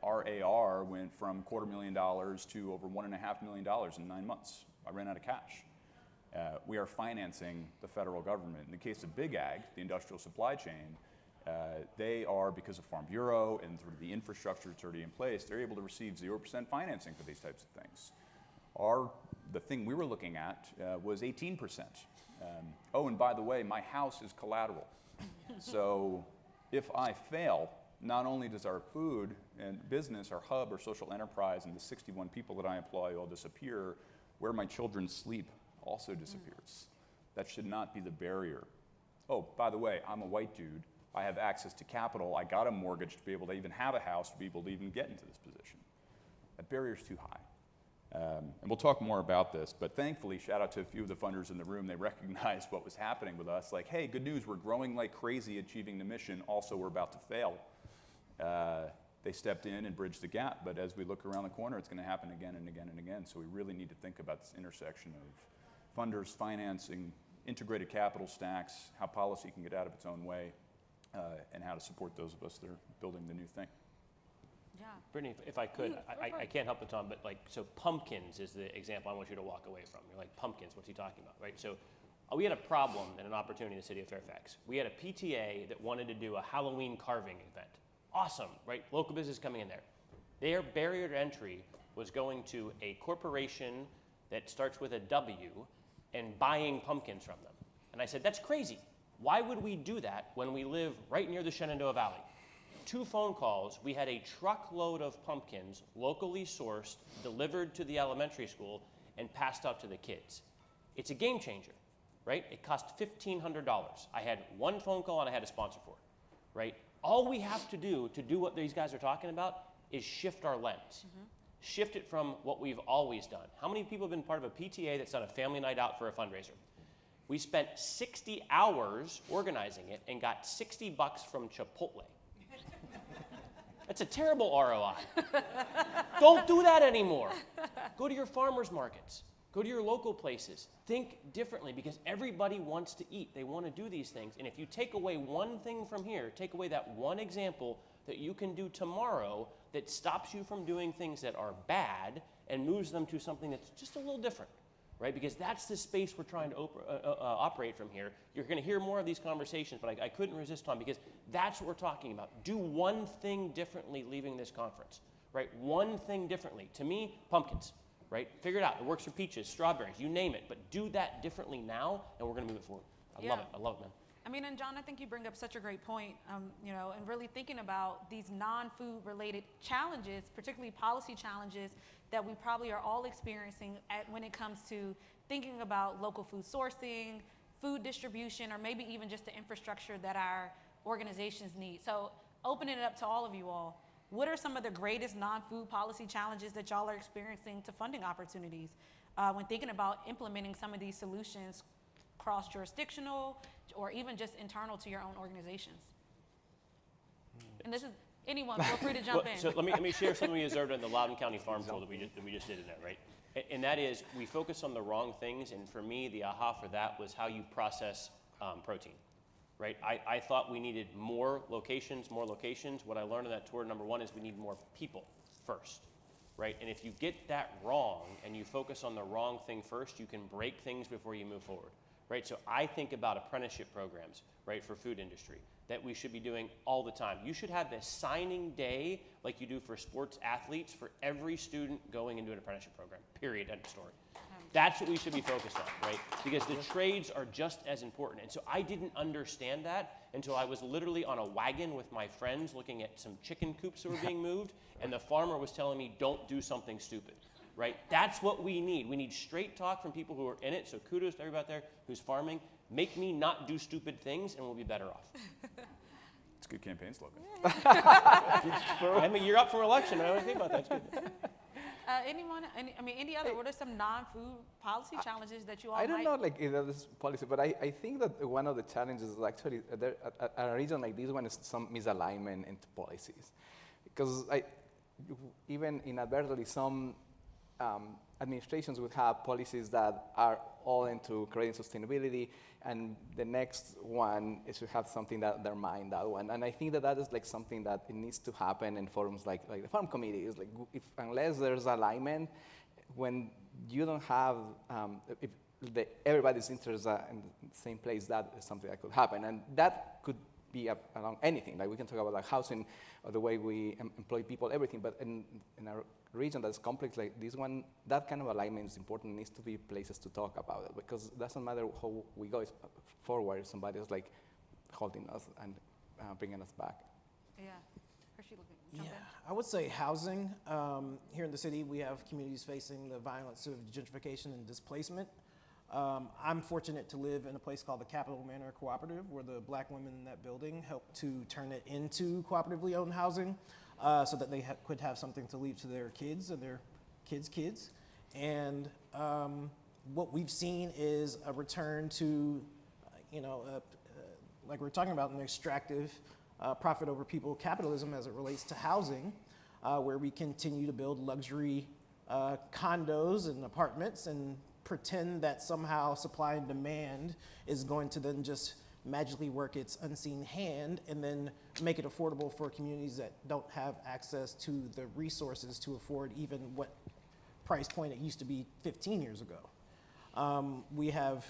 Our AR went from $250,000 to over $1.5 million in 9 months. I ran out of cash. We are financing the federal government. In the case of Big Ag, the industrial supply chain, they are, because of Farm Bureau and sort of the infrastructure that's already in place, they're able to receive 0% financing for these types of things. The thing we were looking at was 18%. Oh, and by the way, my house is collateral. So if I fail, not only does our food and business, our hub, our social enterprise, and the 61 people that I employ all disappear, where my children sleep also disappears. That should not be the barrier. Oh, by the way, I'm a white dude. I have access to capital. I got a mortgage to be able to even have a house, to be able to even get into this position. That barrier's too high. And we'll talk more about this, but thankfully, shout out to a few of the funders in the room. They recognized what was happening with us. Like, hey, good news, we're growing like crazy, achieving the mission. Also, we're about to fail. They stepped in and bridged the gap, but as we look around the corner, it's going to happen again and again and again. So we really need to think about this intersection of funders, financing, integrated capital stacks, how policy can get out of its own way, and how to support those of us that are building the new thing. Yeah. Brittany, if I could, I can't help it, Tom, but like, so pumpkins is the example I want you to walk away from. You're like, pumpkins, what's he talking about, right? So we had a problem and an opportunity in the city of Fairfax. We had a PTA that wanted to do a Halloween carving event. Awesome, right? Local business coming in there. Their barrier to entry was going to a corporation that starts with a W and buying pumpkins from them. And I said, that's crazy. Why would we do that when we live right near the Shenandoah Valley? 2 phone calls, we had a truckload of pumpkins locally sourced, delivered to the elementary school, and passed out to the kids. It's a game changer, right? It cost $1,500. I had 1 phone call and I had a sponsor for it, right? All we have to do what these guys are talking about is shift our lens. Mm-hmm. Shift it from what we've always done. How many people have been part of a PTA that's done a family night out for a fundraiser? We spent 60 hours organizing it and got $60 from Chipotle. That's a terrible ROI. Don't do that anymore. Go to your farmers markets. Go to your local places. Think differently, because everybody wants to eat. They want to do these things. And if you take away one thing from here, take away that one example that you can do tomorrow that stops you from doing things that are bad and moves them to something that's just a little different, right? Because that's the space we're trying to operate from here. You're going to hear more of these conversations, but I couldn't resist, Tom, because that's what we're talking about. Do one thing differently leaving this conference, right? One thing differently. To me, pumpkins, right? Figure it out. It works for peaches, strawberries, you name it, but do that differently now, and we're going to move it forward. I love it, man. I mean, and John, I think you bring up such a great point, you know, and really thinking about these non-food related challenges, particularly policy challenges that we probably are all experiencing when it comes to thinking about local food sourcing, food distribution, or maybe even just the infrastructure that our organizations need. So opening it up to all of you all, what are some of the greatest non-food policy challenges that y'all are experiencing to funding opportunities when thinking about implementing some of these solutions cross-jurisdictional or even just internal to your own organizations? And this is, anyone, feel free to jump in. So let me share something we observed in the Loudoun County Farm Tool that we just did in there, right? And that is, we focus on the wrong things, and for me, the aha for that was how you process protein, right? I thought we needed more locations. What I learned in that tour, number one, is we need more people first, right? And if you get that wrong and you focus on the wrong thing first, you can break things before you move forward, right? So I think about apprenticeship programs, right, for food industry that we should be doing all the time. You should have this signing day like you do for sports athletes for every student going into an apprenticeship program, period, end of story. That's what we should be focused on, right? Because the trades are just as important. And so I didn't understand that until I was literally on a wagon with my friends looking at some chicken coops that were being moved, and the farmer was telling me, don't do something stupid, right? That's what we need. We need straight talk from people who are in it, so kudos to everybody out there who's farming. Make me not do stupid things, and we'll be better off. It's a good campaign slogan. I mean, you're up for election. I always think about that. It's good. Any other, what are some non-food policy challenges that you all I don't might? know, like, either this policy, but I think that one of the challenges is actually, at a region like this one is some misalignment into policies. Because even inadvertently, some administrations would have policies that are all into creating sustainability, and the next one is to have something that undermine that one. And I think that that is like something that it needs to happen in forums like the farm committee. Is like unless there's alignment, when you don't have if everybody's interests are in the same place, that is something that could happen, and that could be along anything. Like we can talk about like housing or the way we employ people, everything. But in a region that's complex like this one, that kind of alignment is important. There needs to be places to talk about it, because it doesn't matter how we go forward. Somebody is like holding us and bringing us back. Yeah. Yeah, I would say housing. Here in the city, we have communities facing the violence of gentrification and displacement. I'm fortunate to live in a place called the Capitol Manor Cooperative, where the black women in that building helped to turn it into cooperatively owned housing, so that they could have something to leave to their kids and their kids' kids. And what we've seen is a return to, like we're talking about, an extractive profit over people capitalism as it relates to housing, where we continue to build luxury condos and apartments and pretend that somehow supply and demand is going to then just magically work its unseen hand and then make it affordable for communities that don't have access to the resources to afford even what price point it used to be 15 years ago. We have,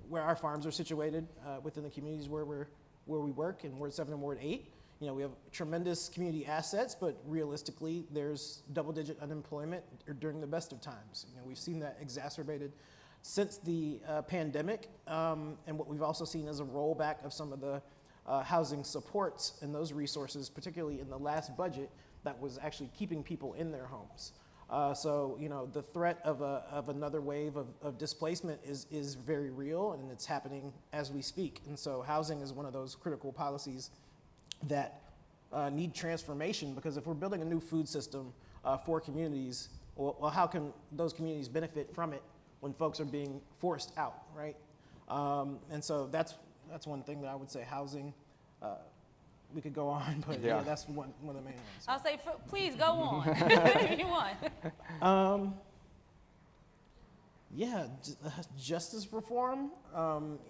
where our farms are situated within the communities where we work in Ward 7 and Ward 8, we have tremendous community assets, but realistically, there's double-digit unemployment during the best of times. We've seen that exacerbated since the pandemic, and what we've also seen is a rollback of some of the housing supports and those resources, particularly in the last budget, that was actually keeping people in their homes. So the threat of another wave of displacement is very real, and it's happening as we speak. And so housing is one of those critical policies that need transformation, because if we're building a new food system for communities, well, how can those communities benefit from it when folks are being forced out, right? And so that's one thing that I would say. Housing, we could go on, but yeah, that's one of the main ones. I'll say, please go on if you want. Yeah, justice reform.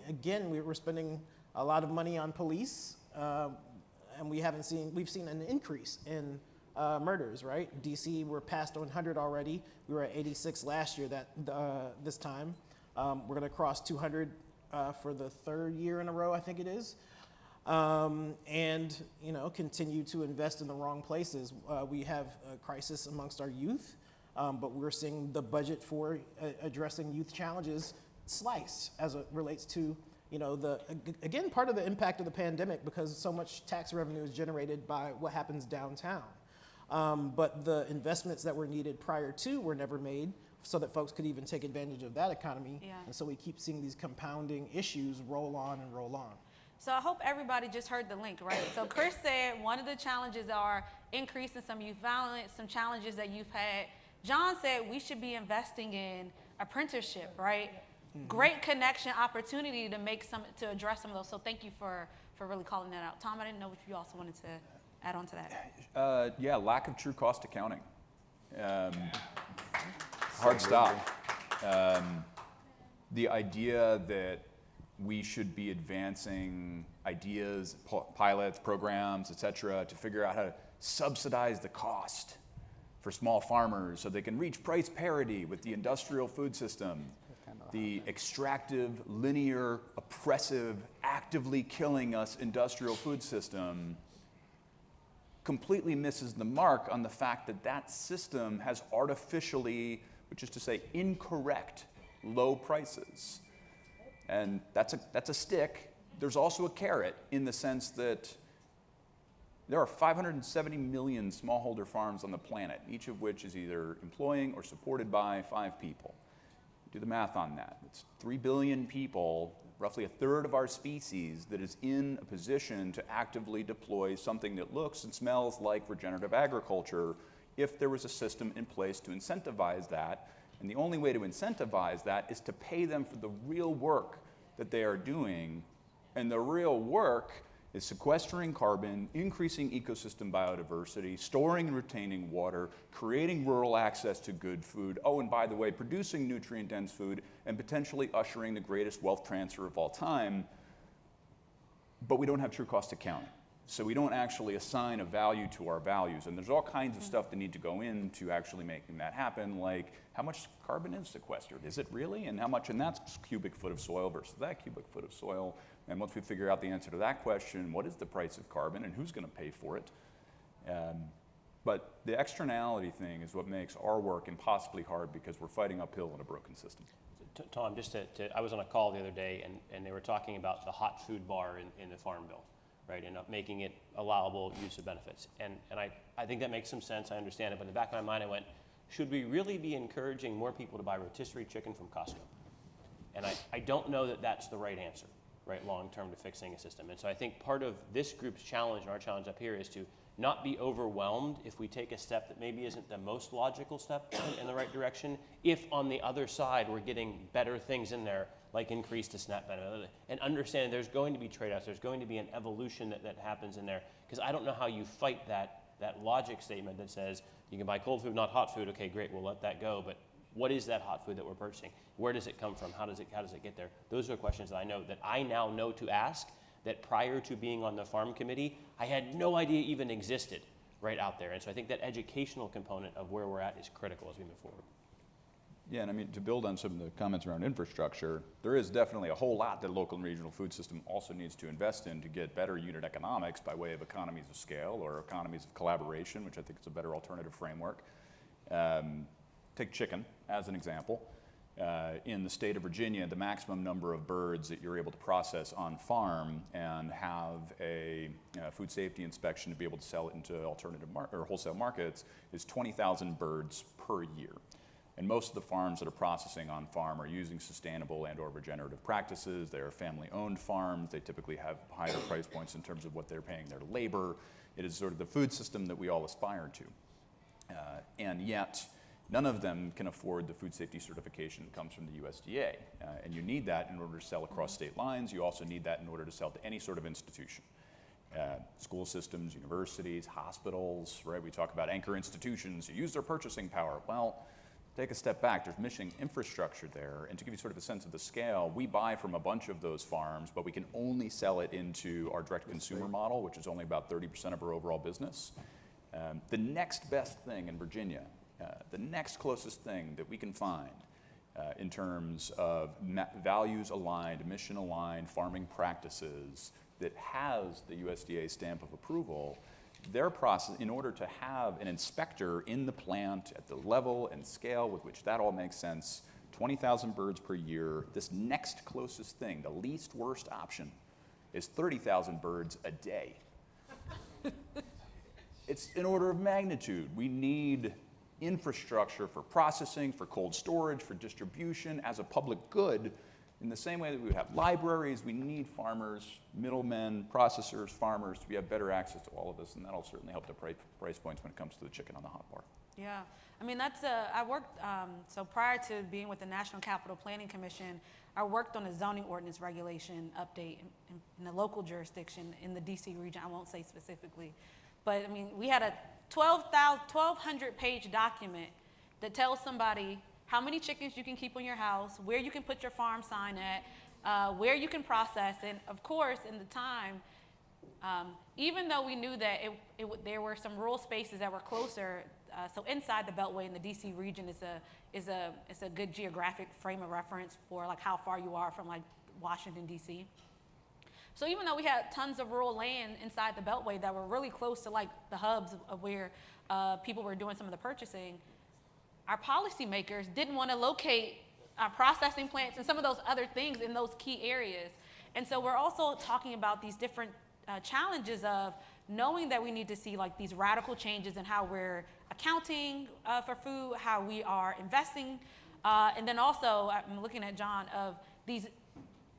Again, we're spending a lot of money on police, and we've seen an increase in murders, right? DC, we're past 100 already. We were at 86 last year this time. We're gonna cross 200 for the third year in a row, I think it is. And continue to invest in the wrong places. We have a crisis amongst our youth, but we're seeing the budget for addressing youth challenges slice as it relates to again, part of the impact of the pandemic, because so much tax revenue is generated by what happens downtown. But the investments that were needed prior to were never made so that folks could even take advantage of that economy. Yeah. And so we keep seeing these compounding issues roll on and roll on. So I hope everybody just heard the link, right? So Chris said one of the challenges are increasing some youth violence, some challenges that you've had. John said we should be investing in apprenticeship, right? Mm-hmm. Great connection opportunity to address some of those. So thank you for really calling that out. Tom, I didn't know if you also wanted to add on to that. Yeah, lack of true cost accounting. Hard stop. The idea that we should be advancing ideas, pilots, programs, et cetera, to figure out how to subsidize the cost for small farmers so they can reach price parity with the industrial food system. The extractive, linear, oppressive, actively killing us industrial food system completely misses the mark on the fact that that system has artificially, which is to say incorrect, low prices. And that's a stick. There's also a carrot in the sense that there are 570 million smallholder farms on the planet, each of which is either employing or supported by 5 people. Do the math on that. It's 3 billion people, roughly a third of our species, that is in a position to actively deploy something that looks and smells like regenerative agriculture if there was a system in place to incentivize that. And the only way to incentivize that is to pay them for the real work that they are doing. And the real work is sequestering carbon, increasing ecosystem biodiversity, storing and retaining water, creating rural access to good food, oh, and by the way, producing nutrient-dense food, and potentially ushering the greatest wealth transfer of all time. But we don't have true cost accounting. So we don't actually assign a value to our values. And there's all kinds of stuff that need to go into actually making that happen, like how much carbon is sequestered? Is it really? And how much in that cubic foot of soil versus that cubic foot of soil? And once we figure out the answer to that question, what is the price of carbon and who's going to pay for it? But the externality thing is what makes our work impossibly hard because we're fighting uphill in a broken system. Tom, I was on a call the other day and they were talking about the hot food bar in the Farm Bill, right, and making it allowable use of benefits. And I think that makes some sense, I understand it, but in the back of my mind I went, should we really be encouraging more people to buy rotisserie chicken from Costco? And I don't know that that's the right answer, right, long term to fixing a system. And so I think part of this group's challenge and our challenge up here is to not be overwhelmed if we take a step that maybe isn't the most logical step in the right direction, if on the other side we're getting better things in there, like increase to SNAP benefit, and understand there's going to be trade-offs, there's going to be an evolution that happens in there, because I don't know how you fight that logic statement that says you can buy cold food, not hot food. Okay, great, we'll let that go, but what is that hot food that we're purchasing? Where does it come from? How does it get there? Those are questions that I now know to ask, that prior to being on the farm committee, I had no idea even existed right out there. And so I think that educational component of where we're at is critical as we move forward. Yeah, and I mean, to build on some of the comments around infrastructure, there is definitely a whole lot that local and regional food system also needs to invest in to get better unit economics by way of economies of scale or economies of collaboration, which I think is a better alternative framework. Take chicken as an example. In the state of Virginia, the maximum number of birds that you're able to process on farm and have a food safety inspection to be able to sell it into alternative or wholesale markets is 20,000 birds per year. And most of the farms that are processing on farm are using sustainable and or regenerative practices. They're family-owned farms. They typically have higher price points in terms of what they're paying their labor. It is sort of the food system that we all aspire to. And yet, none of them can afford the food safety certification that comes from the USDA. And you need that in order to sell across state lines. You also need that in order to sell to any sort of institution. School systems, universities, hospitals, right? We talk about anchor institutions who use their purchasing power. Well, take a step back, there's missing infrastructure there. And to give you sort of a sense of the scale, we buy from a bunch of those farms, but we can only sell it into our direct consumer model, which is only about 30% of our overall business. The next best thing in Virginia, the next closest thing that we can find in terms of values-aligned, mission-aligned farming practices that has the USDA stamp of approval, their process, in order to have an inspector in the plant at the level and scale with which that all makes sense, 20,000 birds per year, this next closest thing, the least worst option, is 30,000 birds a day. It's an order of magnitude. We need infrastructure for processing, for cold storage, for distribution as a public good. In the same way that we would have libraries, we need farmers, middlemen, processors, farmers to have better access to all of this, and that'll certainly help the price points when it comes to the chicken on the hot bar. Yeah, I mean, I worked, so prior to being with the National Capital Planning Commission, I worked on a zoning ordinance regulation update in the local jurisdiction in the DC region. I won't say specifically, but I mean, we had a 1,200-page document that tells somebody how many chickens you can keep on your house, where you can put your farm sign at, where you can process. And of course, in the time, even though we knew that there were some rural spaces that were closer, so inside the Beltway in the DC region is a good geographic frame of reference for like how far you are from like Washington, DC. So even though we had tons of rural land inside the Beltway that were really close to like the hubs of where people were doing some of the purchasing, our policymakers didn't want to locate processing plants and some of those other things in those key areas. And so we're also talking about these different challenges of knowing that we need to see like these radical changes in how we're accounting for food, how we are investing, and then also, I'm looking at John, of these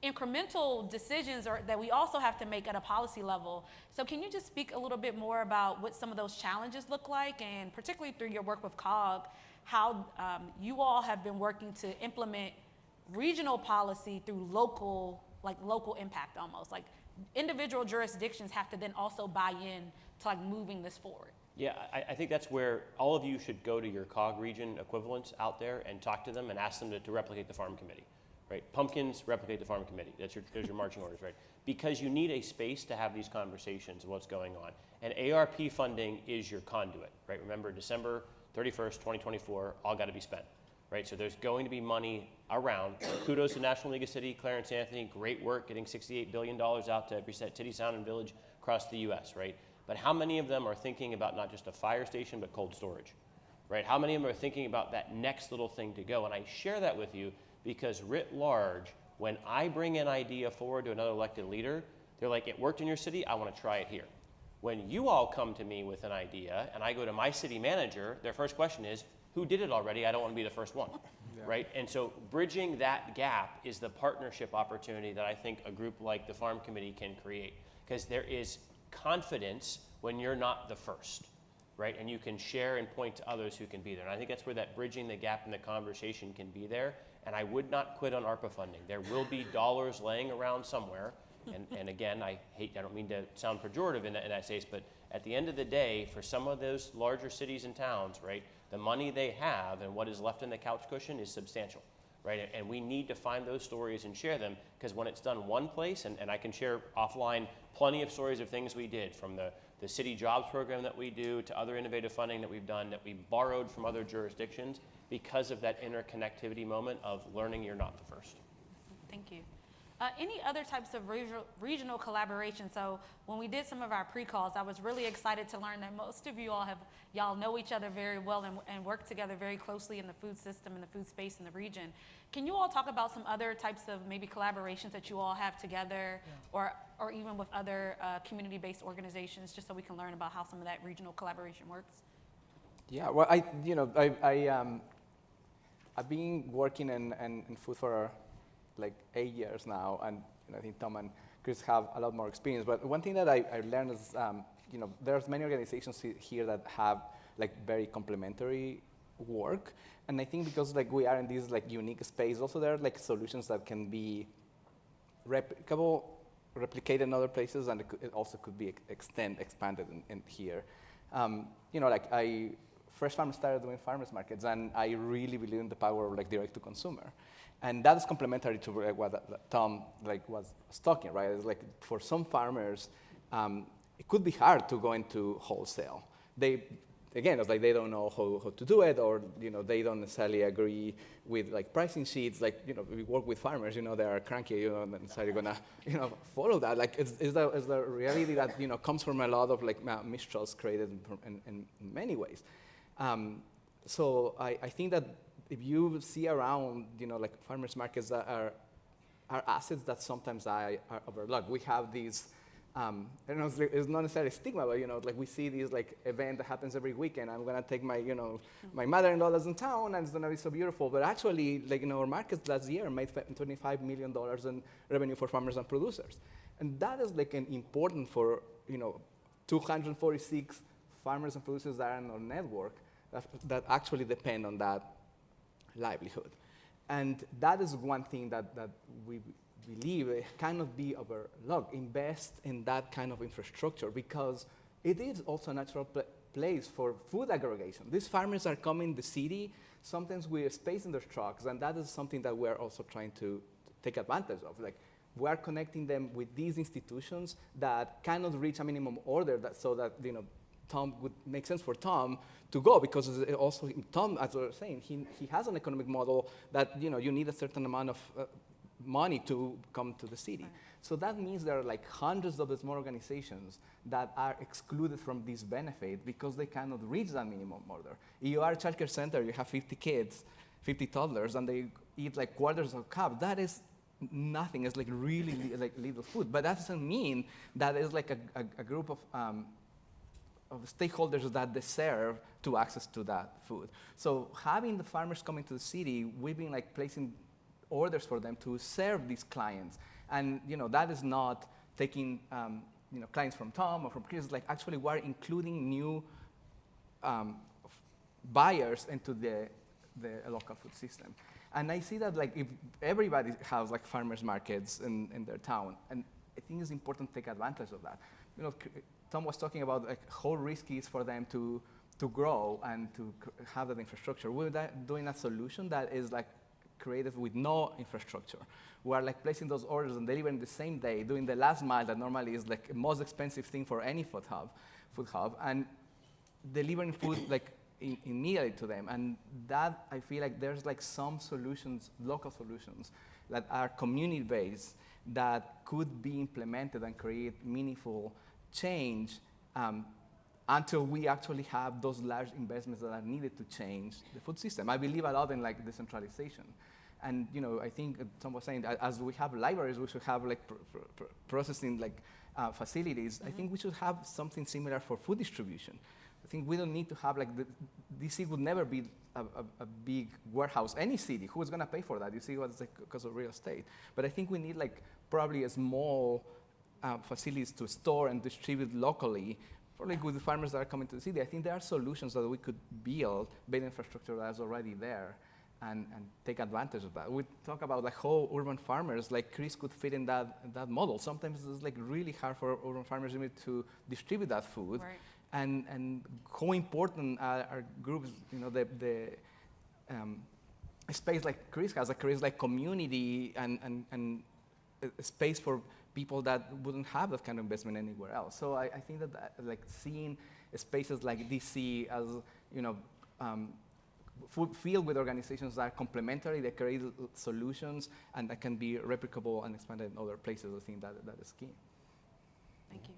incremental decisions that we also have to make at a policy level. So can you just speak a little bit more about what some of those challenges look like, and particularly through your work with COG, how you all have been working to implement regional policy through local impact almost, like individual jurisdictions have to then also buy in to like moving this forward. Yeah, I think that's where all of you should go to your COG region equivalents out there and talk to them and ask them to replicate the farm committee, right? Pumpkins, replicate the farm committee. There's your marching orders, right? Because you need a space to have these conversations of what's going on. And ARP funding is your conduit, right? Remember, December 31st, 2024, all got to be spent, right? So there's going to be money around. Kudos to National League of City, Clarence Anthony, great work getting $68 billion out to every city, town, and village across the US, right? But how many of them are thinking about not just a fire station, but cold storage, right? How many of them are thinking about that next little thing to go? And I share that with you because writ large, when I bring an idea forward to another elected leader, they're like, it worked in your city, I want to try it here. When you all come to me with an idea and I go to my city manager, their first question is, who did it already? I don't want to be the first one, right? And so bridging that gap is the partnership opportunity that I think a group like the Farm Committee can create, because there is confidence when you're not the first, right? And you can share and point to others who can be there. And I think that's where that bridging the gap in the conversation can be there. And I would not quit on ARPA funding. There will be dollars laying around somewhere. And again, I don't mean to sound pejorative in that space, but at the end of the day, for some of those larger cities and towns, right, the money they have and what is left in the couch cushion is substantial, right? And we need to find those stories and share them, because when it's done one place, and I can share offline plenty of stories of things we did, from the city jobs program that we do to other innovative funding that we've done that we borrowed from other jurisdictions because of that interconnectivity moment of learning you're not the first. Thank you. Any other types of regional collaboration? So when we did some of our pre-calls, I was really excited to learn that most of y'all know each other very well and work together very closely in the food system and the food space in the region. Can you all talk about some other types of maybe collaborations that you all have together, or even with other community-based organizations, just so we can learn about how some of that regional collaboration works? Yeah, well, I've been working in food for like 8 years now, and I think Tom and Chris have a lot more experience. But one thing that I learned is, there's many organizations here that have like very complementary work, and I think because like we are in this like unique space, also there are like solutions that can be replicated in other places, and it also could be expanded in here. Fresh Farm started doing farmers markets, and I really believe in the power of like direct to consumer. And that is complementary to what Tom was talking, right? It's like for some farmers, it could be hard to go into wholesale. again, it's like they don't know how to do it, or they don't necessarily agree with like pricing sheets. Like we work with farmers, they are cranky, not necessarily gonna follow that. Like it's the reality that comes from a lot of like mistrust created in many ways. So I think that if you see around like farmers markets that are assets that sometimes are overlooked. We have these. I don't know, it's not necessarily stigma, but like we see these like event that happens every weekend. I'm gonna take my my mother-in-law that's in town, and it's gonna be so beautiful. But actually, like our markets last year made $25 million in revenue for farmers and producers, and that is like an important for 246 farmers and producers that are in our network that actually depend on that livelihood, and that is one thing that we believe it cannot be overlooked. Invest in that kind of infrastructure because it is also a natural place for food aggregation. These farmers are coming to the city, sometimes with space in their trucks, and that is something that we're also trying to take advantage of. Like, we are connecting them with these institutions that cannot reach a minimum order so that Tom would make sense for Tom to go, because also Tom, as we were saying, he has an economic model that you need a certain amount of money to come to the city. Right. So that means there are like hundreds of small organizations that are excluded from this benefit because they cannot reach that minimum order. If you are a childcare center, you have 50 kids, 50 toddlers, and they eat like quarters of a cup. That is nothing. It's like really like little food. But that doesn't mean that it's like a group of stakeholders that deserve to access to that food. So having the farmers coming to the city, we've been like placing orders for them to serve these clients. And that is not taking clients from Tom or from Chris. Like actually we're including new buyers into the local food system. And I see that like if everybody has like farmers markets in their town, and I think it's important to take advantage of that. Tom was talking about like how risky it is for them to grow and to have that infrastructure. We're doing a solution that is like created with no infrastructure. We are like placing those orders and delivering the same day, doing the last mile that normally is like the most expensive thing for any food hub, and delivering food like immediately to them. And that, I feel like there's like some solutions, local solutions, that are community-based that could be implemented and create meaningful change until we actually have those large investments that are needed to change the food system. I believe a lot in like decentralization. And I think Tom was saying, as we have libraries, we should have like processing like facilities. Mm-hmm. I think we should have something similar for food distribution. I think we don't need to have like DC would never be a big warehouse. Any city, who is going to pay for that? You see what's like because of real estate. But I think we need like probably a small facilities to store and distribute locally. Probably with the farmers that are coming to the city, I think there are solutions that we could build infrastructure that's already there and take advantage of that. We talk about like how urban farmers, like Chris, could fit in that model. Sometimes it's like really hard for urban farmers to distribute that food. Right. And how important are groups, the space like Chris has, like community and a space for people that wouldn't have that kind of investment anywhere else. So I think that like seeing spaces like DC as filled with organizations that are complementary, that create solutions, and that can be replicable and expanded in other places, I think that is key. Thank you.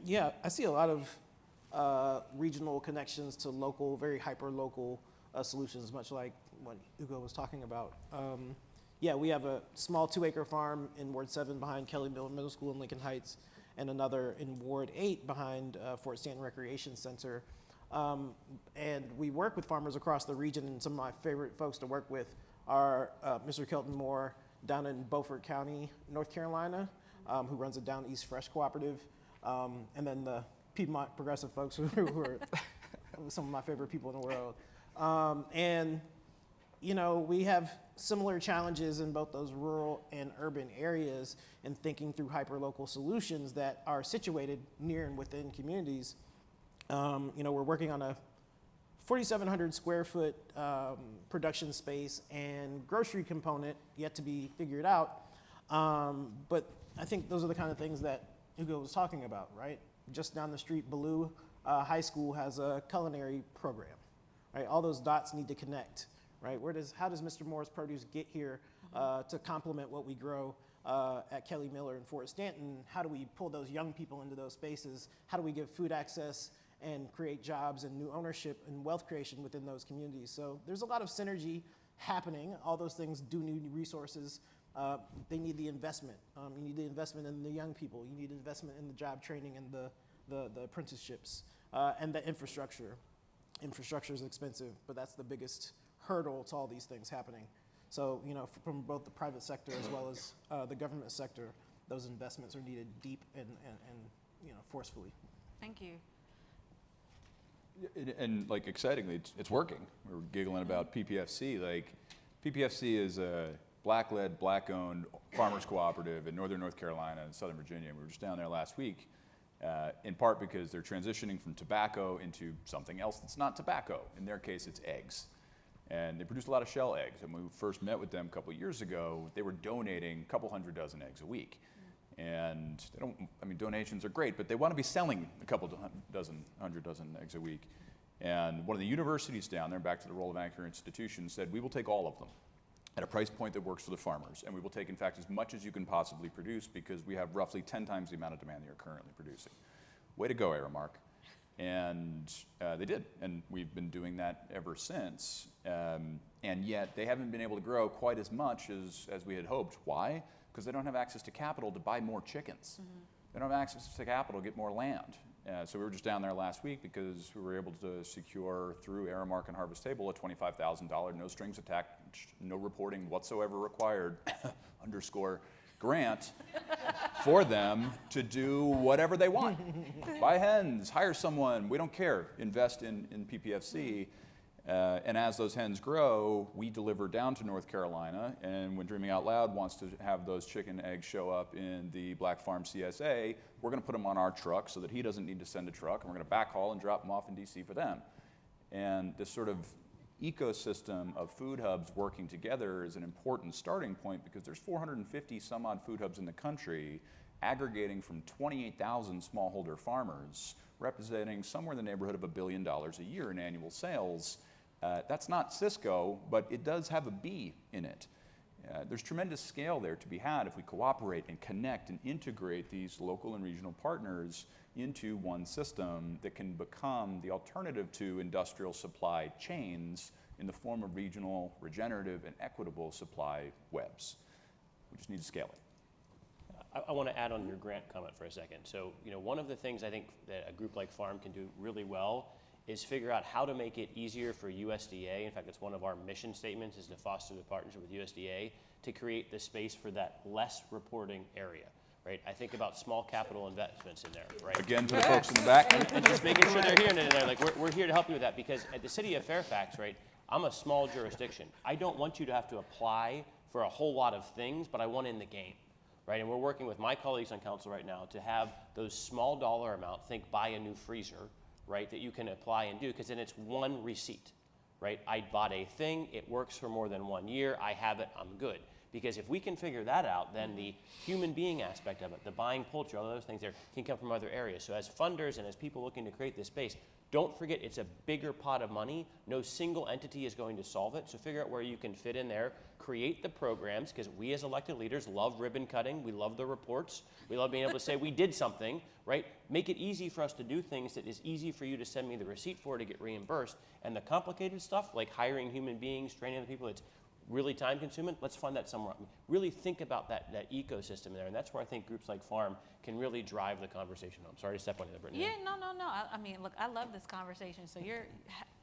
Yeah, I see a lot of regional connections to local, very hyper-local solutions, much like what Hugo was talking about. Yeah, we have a small 2-acre farm in Ward 7 behind Kelly Middle School in Lincoln Heights, and another in Ward 8 behind Fort Stanton Recreation Center. And we work with farmers across the region, and some of my favorite folks to work with are Mr. Kelton Moore down in Beaufort County, North Carolina, who runs a Down East Fresh Cooperative, and then the Piedmont Progressive folks who are some of my favorite people in the world. And we have similar challenges in both those rural and urban areas in thinking through hyperlocal solutions that are situated near and within communities. We're working on a 4,700 square foot production space and grocery component yet to be figured out. But I think those are the kind of things that Hugo was talking about, right? Just down the street, Baloo, high school has a culinary program, right? All those dots need to connect, right? How does Mr. Moore's Produce get here to complement what we grow at Kelly Miller and Fort Stanton? How do we pull those young people into those spaces? How do we give food access and create jobs and new ownership and wealth creation within those communities? So there's a lot of synergy happening. All those things do need resources. They need the investment. You need the investment in the young people. You need investment in the job training and the apprenticeships and the infrastructure. Infrastructure is expensive, but that's the biggest hurdle to all these things happening. So, from both the private sector as well as the government sector, those investments are needed deep and forcefully. Thank you. And like excitingly, it's working. We were giggling about PPFC. Like PPFC is a black-led, black-owned farmers cooperative in northern North Carolina and southern Virginia. We were just down there last week, in part because they're transitioning from tobacco into something else that's not tobacco. In their case, it's eggs. And they produce a lot of shell eggs. And when we first met with them a couple of years ago, they were donating a couple hundred dozen eggs a week. And donations are great, but they want to be selling a couple hundred dozen eggs a week. And one of the universities down there, back to the role of anchor institution, said, we will take all of them at a price point that works for the farmers. And we will take, in fact, as much as you can possibly produce because we have roughly 10 times the amount of demand that you're currently producing. Way to go, Aramark. And they did, and we've been doing that ever since. And yet they haven't been able to grow quite as much as we had hoped. Why? Because they don't have access to capital to buy more chickens. Mm-hmm. They don't have access to capital to get more land. So we were just down there last week because we were able to secure through Aramark and Harvest Table a $25,000, no strings attached, no reporting whatsoever required, _, grant for them to do whatever they want. Buy hens, hire someone, we don't care, invest in PPFC. And as those hens grow, we deliver down to North Carolina, and when Dreaming Out Loud wants to have those chicken eggs show up in the Black Farm CSA, we're going to put them on our truck so that he doesn't need to send a truck, and we're going to backhaul and drop them off in DC for them. And this sort of ecosystem of food hubs working together is an important starting point because there's 450 some odd food hubs in the country, aggregating from 28,000 smallholder farmers, representing somewhere in the neighborhood of $1 billion a year in annual sales. That's not Cisco, but it does have a B in it. There's tremendous scale there to be had if we cooperate and connect and integrate these local and regional partners into one system that can become the alternative to industrial supply chains in the form of regional, regenerative, and equitable supply webs. We just need to scale it. I want to add on your grant comment for a second. So, one of the things I think that a group like Farm can do really well is figure out how to make it easier for USDA. In fact, it's one of our mission statements is to foster the partnership with USDA to create the space for that less reporting area, right? I think about small capital investments in there, right? Again, for the folks in the back. And just making sure they're hearing it in there. Like, we're here to help you with that because at the city of Fairfax, right, I'm a small jurisdiction. I don't want you to have to apply for a whole lot of things, but I want in the game. Right, and we're working with my colleagues on council right now to have those small dollar amount, think buy a new freezer, right, that you can apply and do, because then it's one receipt, right? I bought a thing, it works for more than 1 year, I have it, I'm good. Because if we can figure that out, then the human being aspect of it, the buying poultry, all those things there can come from other areas. So as funders and as people looking to create this space, don't forget it's a bigger pot of money. No single entity is going to solve it. So figure out where you can fit in there. Create the programs, because we as elected leaders love ribbon cutting. We love the reports. We love being able to say we did something, right? Make it easy for us to do things that is easy for you to send me the receipt for to get reimbursed. And the complicated stuff, like hiring human beings, training other people, it's really time consuming, let's fund that somewhere. Really think about that ecosystem there, and that's where I think groups like Farm can really drive the conversation home. Sorry to step on you there, Brittany. Yeah, no. I mean, look, I love this conversation, so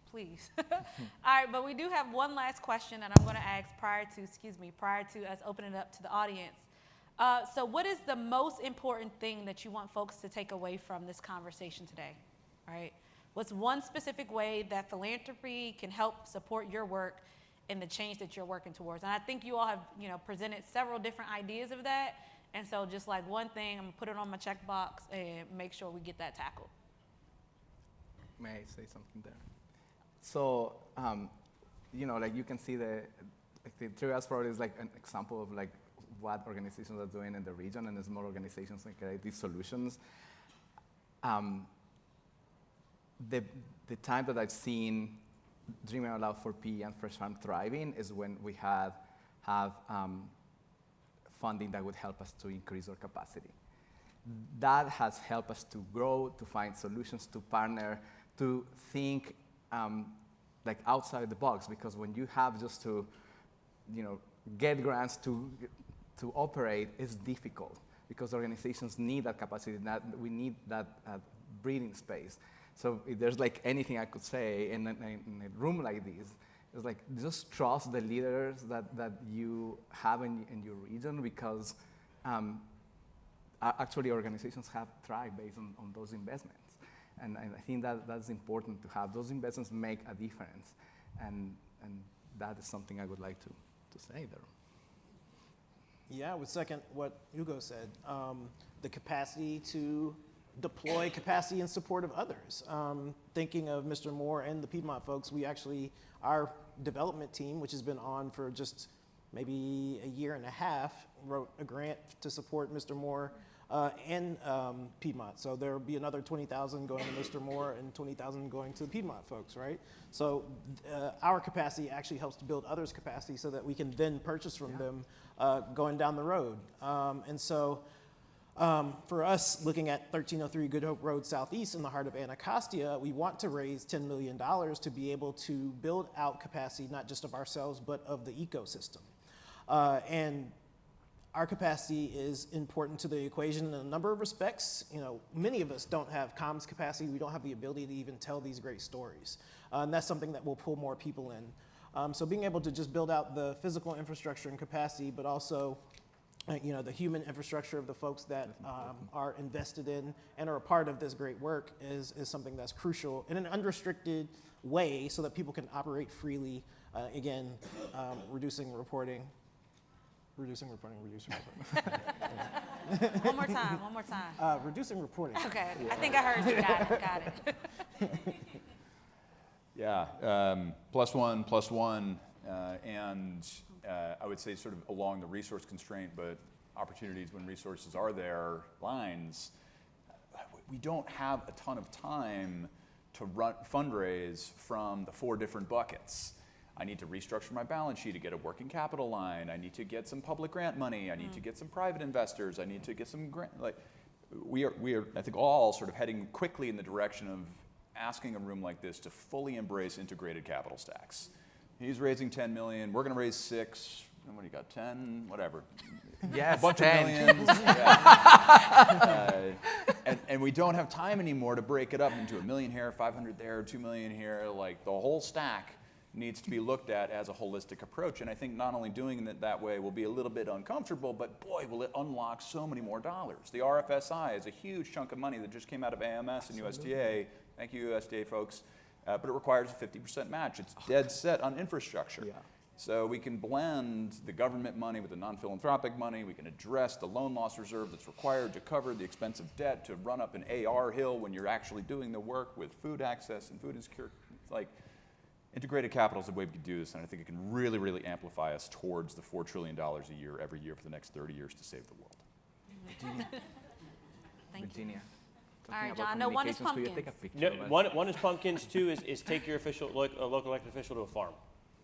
please. All right, but we do have one last question that I'm going to ask prior to us opening it up to the audience. So what is the most important thing that you want folks to take away from this conversation today, right? What's one specific way that philanthropy can help support your work and the change that you're working towards? And I think you all have, presented several different ideas of that. And so just like one thing, I'm gonna put it on my checkbox and make sure we get that tackled. May I say something there? So, like you can see the Triage Project is like an example of like what organizations are doing in the region, and small organizations can create these solutions. the time that I've seen Dreaming Out Loud for PE and Fresh Farm thriving is when we have funding that would help us to increase our capacity. That has helped us to grow, to find solutions, to partner, to think like outside the box. Because when you have just to, get grants to operate, it's difficult. Because organizations need that capacity. We need that breathing space. So if there's like anything I could say in a room like this, it's like just trust the leaders that you have in your region, because actually organizations have thrived based on those investments. And I think that's important to have. Those investments make a difference. And that is something I would like to say there. Yeah, I would second what Hugo said. The capacity to deploy capacity in support of others. Thinking of Mr. Moore and the Piedmont folks, our development team, which has been on for just maybe a year and a half, wrote a grant to support Mr. Moore and Piedmont. So there will be another 20,000 going to Mr. Moore and 20,000 going to the Piedmont folks, right? So our capacity actually helps to build others' capacity so that we can then purchase from them going down the road. And so for us, looking at 1303 Good Hope Road Southeast in the heart of Anacostia, we want to raise $10 million to be able to build out capacity, not just of ourselves, but of the ecosystem. And our capacity is important to the equation in a number of respects. Many of us don't have comms capacity. We don't have the ability to even tell these great stories. And that's something that will pull more people in. So being able to just build out the physical infrastructure and capacity, but also the human infrastructure of the folks that are invested in and are a part of this great work is something that's crucial in an unrestricted way so that people can operate freely. Again, reducing reporting. One more time. Reducing reporting. Okay, I think I heard you. Got it. Yeah, plus one, and I would say sort of along the resource constraint, but opportunities when resources are there, lines. We don't have a ton of time to fundraise from the 4 different buckets. I need to restructure my balance sheet to get a working capital line. I need to get some public grant money. I need to get some private investors. I need to get some grant. We are, I think, all sort of heading quickly in the direction of asking a room like this to fully embrace integrated capital stacks. He's raising 10 million. We're going to raise 6. And what do you got? 10? Whatever. Yes, a bunch 10. of millions. Yeah. And we don't have time anymore to break it up into $1 million here, 500 there, 2 million here. Like the whole stack needs to be looked at as a holistic approach. And I think not only doing it that way will be a little bit uncomfortable, but boy, will it unlock so many more dollars. The RFSI is a huge chunk of money that just came out of AMS and USDA. Thank you, USDA folks. But it requires a 50% match. It's dead set on infrastructure. Yeah. So we can blend the government money with the non-philanthropic money. We can address the loan loss reserve that's required to cover the expensive debt to run up an AR hill when you're actually doing the work with food access and food insecurity. It's like integrated capital is the way we can do this, and I think it can really, really amplify us towards the $4 trillion a year every year for the next 30 years to save the world. Virginia. All right, John. No, one is pumpkins. No, one is pumpkins. 2 is take your local elected official to a farm,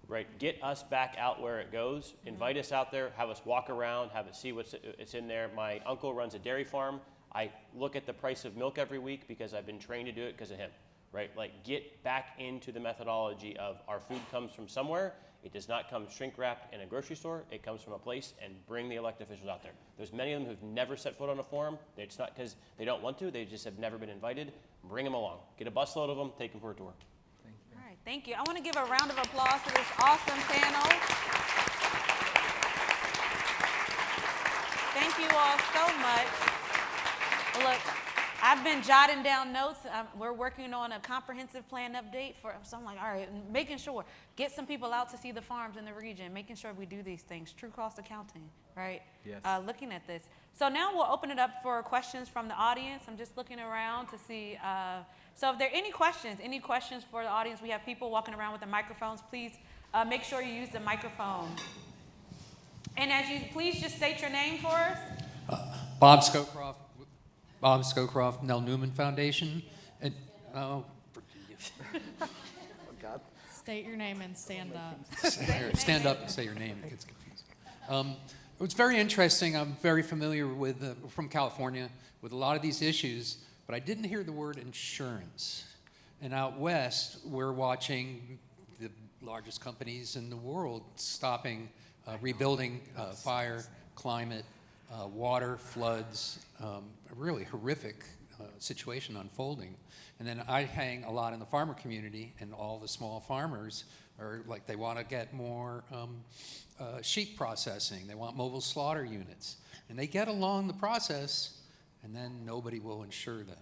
right? Get us back out where it goes. Invite us out there. Have us walk around. Have us see what's in there. My uncle runs a dairy farm. I look at the price of milk every week because I've been trained to do it because of him, right? Like get back into the methodology of our food comes from somewhere. It does not come shrink wrapped in a grocery store. It comes from a place, and bring the elected officials out there. There's many of them who've never set foot on a farm. It's not because they don't want to. They just have never been invited. Bring them along. Get a busload of them. Take them for a tour. Thank you. All right, thank you. I want to give a round of applause to this awesome panel. Thank you all so much. Look, I've been jotting down notes. We're working on a comprehensive plan update so I'm like, all right, making sure, get some people out to see the farms in the region, making sure we do these things, true cost accounting, right? Yes. Looking at this. So now we'll open it up for questions from the audience. I'm just looking around to see, so if there are any questions for the audience, we have people walking around with the microphones. Please make sure you use the microphone. And as you, please just state your name for us. Bob Scowcroft, Nell Newman Foundation. And Oh, God. State your name and stand up. Stand up and say your name. It gets confusing. It was very interesting. I'm very familiar with, from California, with a lot of these issues, but I didn't hear the word insurance. And out west, we're watching the largest companies in the world stopping, rebuilding fire, climate, water, floods, a really horrific situation unfolding. And then I hang a lot in the farmer community, and all the small farmers are like, they want to get more sheep processing. They want mobile slaughter units. And they get along the process, and then nobody will insure them.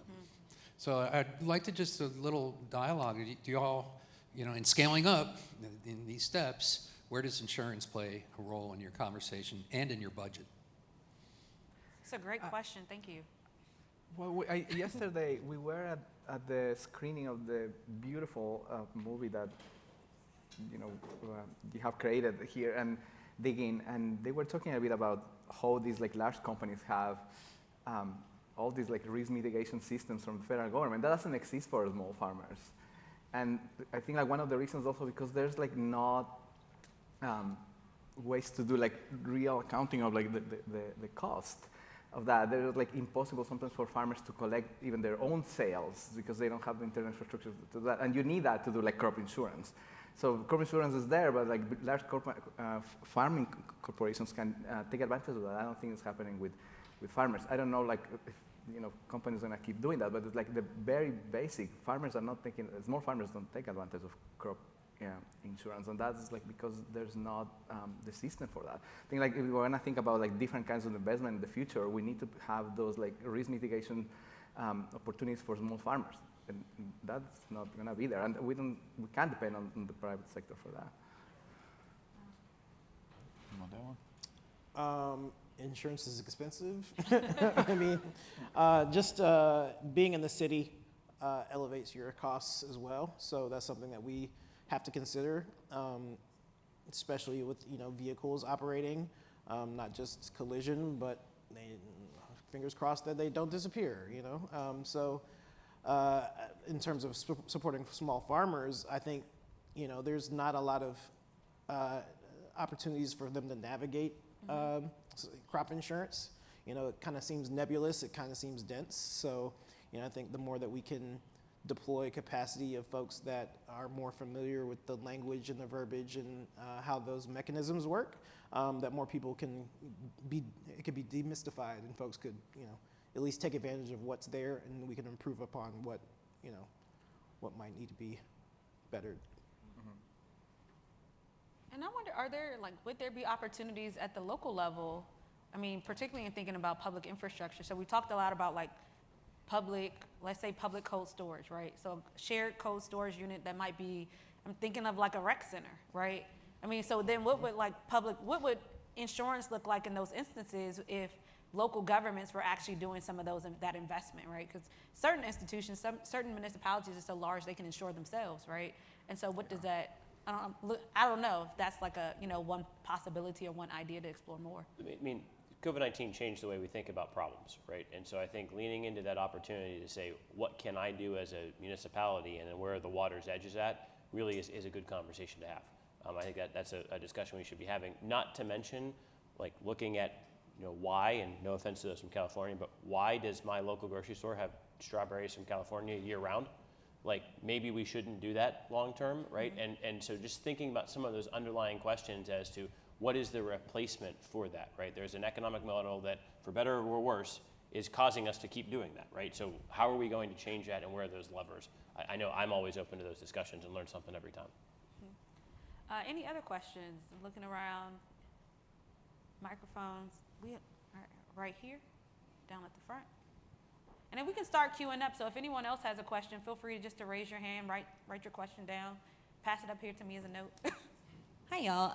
So I'd like to just a little dialogue. Do you all, in scaling up in these steps, where does insurance play a role in your conversation and in your budget? It's a great question. Thank you. Well, yesterday we were at the screening of the beautiful movie that you have created here and digging, and they were talking a bit about how these large companies have all these risk mitigation systems from the federal government. That doesn't exist for small farmers, and I think one of the reasons also because there's not ways to do real accounting of the cost of that. They're impossible sometimes for farmers to collect even their own sales because they don't have the internal infrastructure to do that. And you need that to do crop insurance. So crop insurance is there, but large farming corporations can take advantage of that. I don't think it's happening with farmers. I don't know if companies are gonna keep doing that, but it's the very basic. Farmers are not taking, small farmers don't take advantage of crop insurance, and that's because there's not the system for that. I think if we're gonna think about different kinds of investment in the future, we need to have those risk mitigation opportunities for small farmers, and that's not gonna be there, and we can't depend on the private sector for that. You want that one? Insurance is expensive. I mean, just being in the city elevates your costs as well, so that's something that we have to consider, especially with vehicles operating, not just collision, but fingers crossed that they don't disappear. So in terms of supporting small farmers, I think there's not a lot of opportunities for them to navigate crop insurance. It kind of seems nebulous. It kind of seems dense. So I think the more that we can deploy capacity of folks that are more familiar with the language and the verbiage and how those mechanisms work, that more people it could be demystified, and folks could, at least take advantage of what's there, and we can improve upon what might need to be bettered. And I wonder, would there be opportunities at the local level? I mean, particularly in thinking about public infrastructure. So we talked a lot about let's say public cold storage, right? So shared cold storage unit that might be, I'm thinking of a rec center, right? I mean, so then what would insurance look like in those instances if local governments were actually doing some of that investment, right? Because certain institutions, certain municipalities are so large they can insure themselves, right? And so what does that, I don't know if that's one possibility or one idea to explore more. I mean, COVID-19 changed the way we think about problems, right? And so I think leaning into that opportunity to say, what can I do as a municipality, and then where are the water's edges at, really is a good conversation to have. I think that's a discussion we should be having. Not to mention, looking at, why, and no offense to those from California, but why does my local grocery store have strawberries from California year round? Maybe we shouldn't do that long term, right? Mm-hmm. And so just thinking about some of those underlying questions as to what is the replacement for that, right? There's an economic model that, for better or worse, is causing us to keep doing that, right? So how are we going to change that, and where are those levers? I know I'm always open to those discussions and learn something every time. Mm-hmm. Any other questions? I'm looking around. Microphones. We right here, down at the front. And then we can start queuing up. So if anyone else has a question, feel free to raise your hand, write your question down, pass it up here to me as a note. Hi, y'all.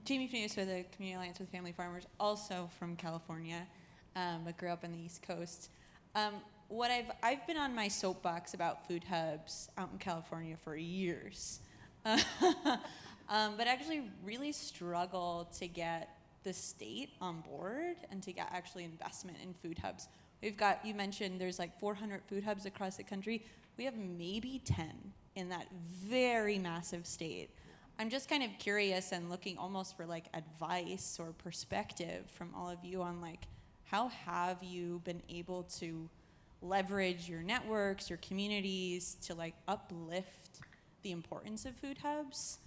Jamie Finucci with the Community Alliance with Family Farmers, also from California, but grew up on the East Coast. I've been on my soapbox about food hubs out in California for years, but actually really struggle to get the state on board and to get actually investment in food hubs. We've got, you mentioned there's like 400 food hubs across the country. We have maybe 10 in that very massive state. I'm just kind of curious and looking almost for like advice or perspective from all of you on like, how have you been able to leverage your networks, your communities to like uplift the importance of food hubs,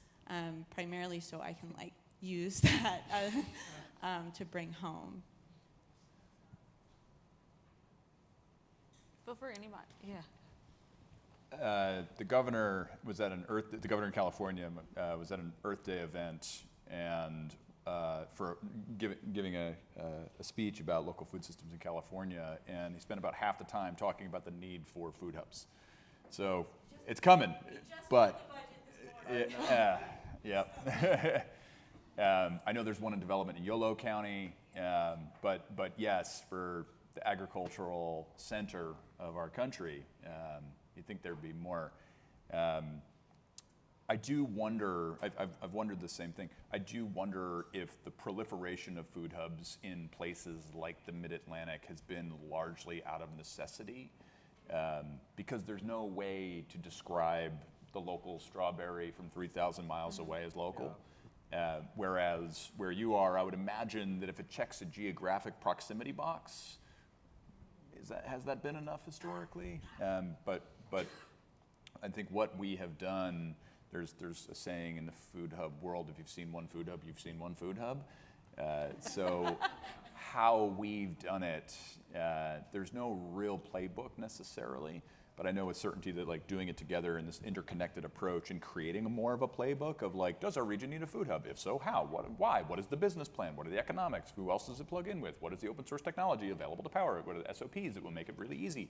primarily so I can like use that to bring home. Feel free, anybody. Yeah. The governor was at the governor in California was at an Earth Day event and for giving a speech about local food systems in California, and he spent about half the time talking about the need for food hubs. So it's coming, but yeah. I know there's one in development in Yolo County, but yes, for the agricultural center of our country, you'd think there'd be more. I do wonder, I've wondered the same thing. I do wonder if the proliferation of food hubs in places like the Mid-Atlantic has been largely out of necessity, because there's no way to describe the local strawberry from 3,000 miles away as local. Whereas where you are, I would imagine that if it checks a geographic proximity box, has that been enough historically? But I think what we have done, there's a saying in the food hub world, if you've seen one food hub, you've seen one food hub. So how we've done it, there's no real playbook necessarily, but I know with certainty that like doing it together in this interconnected approach and creating more of a playbook of like, does our region need a food hub? If so, how? What? Why? What is the business plan? What are the economics? Who else does it plug in with? What is the open source technology available to power it? What are the SOPs that will make it really easy?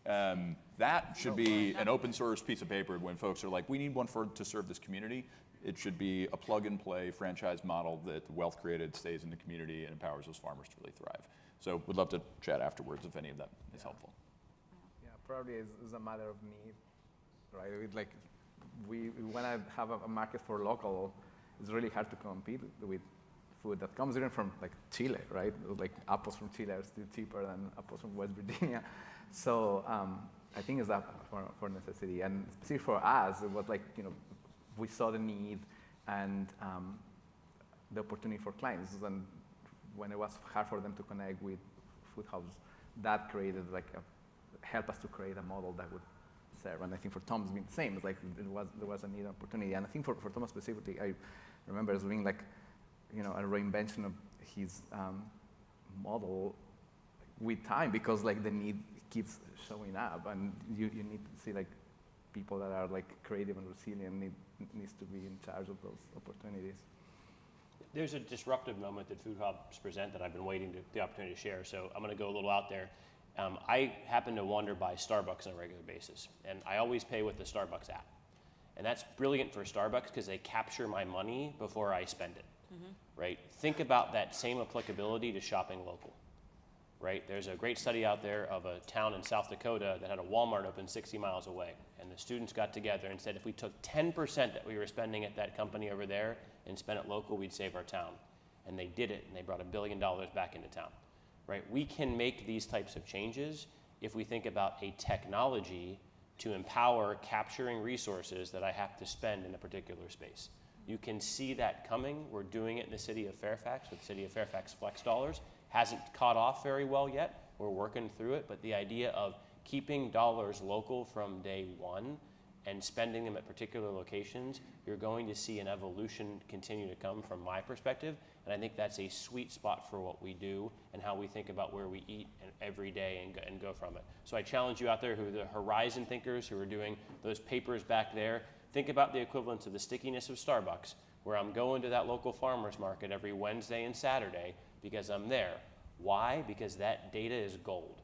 That should be an open source piece of paper when folks are like, we need one to serve this community. It should be a plug and play franchise model that the wealth created stays in the community and empowers those farmers to really thrive. So we'd love to chat afterwards if any of that is helpful. Yeah, probably is a matter of need, right? Like we want to have a market for local. It's really hard to compete with food that comes even from like Chile, right? Like apples from Chile are still cheaper than apples from West Virginia. So I think it's that for necessity, and especially for us, it was like, you know, we saw the need and the opportunity for clients, and when it was hard for them to connect with food hubs, that created like help us to create a model that would serve. And I think for Tom's been the same. It's like there was a need opportunity, and I think for Tom specifically, I remember as being like, you know, a reinvention of his model with time, because like the need keeps showing up, and you need to see like people that are like creative and resilient needs to be in charge of those opportunities. There's a disruptive moment that food hubs present that I've been waiting the opportunity to share, so I'm going to go a little out there. I happen to wander by Starbucks on a regular basis, and I always pay with the Starbucks app. And that's brilliant for Starbucks because they capture my money before I spend it, right? Think about that same applicability to shopping local, right? There's a great study out there of a town in South Dakota that had a Walmart open 60 miles away, and the students got together and said if we took 10% that we were spending at that company over there and spent it local, we'd save our town. And they did it, and they brought $1 billion back into town, right? We can make these types of changes if we think about a technology to empower capturing resources that I have to spend in a particular space. You can see that coming. We're doing it in the city of Fairfax with City of Fairfax Flex dollars. Hasn't caught off very well yet. We're working through it, but the idea of keeping dollars local from day one and spending them at particular locations, you're going to see an evolution continue to come from my perspective, and I think that's a sweet spot for what we do and how we think about where we eat every day and go from it. So I challenge you out there who are the horizon thinkers who are doing those papers back there, think about the equivalence of the stickiness of Starbucks, where I'm going to that local farmer's market every Wednesday and Saturday because I'm there. Why? Because that data is gold,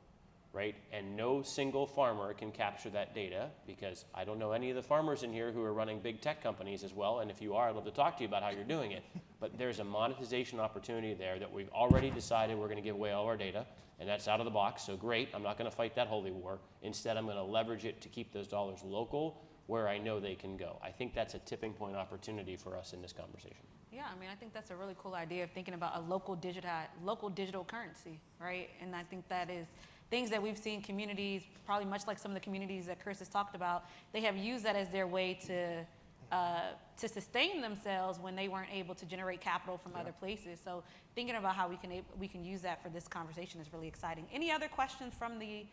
right? And no single farmer can capture that data because I don't know any of the farmers in here who are running big tech companies as well, and if you are, I'd love to talk to you about how you're doing it. But there's a monetization opportunity there that we've already decided we're gonna give away all our data, and that's out of the box, so great, I'm not gonna fight that holy war. Instead, I'm gonna leverage it to keep those dollars local where I know they can go. I think that's a tipping point opportunity for us in this conversation. Yeah, I mean, I think that's a really cool idea of thinking about a local digital currency, right? And I think that is things that we've seen communities, probably much like some of the communities that Chris has talked about, they have used that as their way to sustain themselves when they weren't able to generate capital from other places. So thinking about how we can use that for this conversation is really exciting. Any other questions from the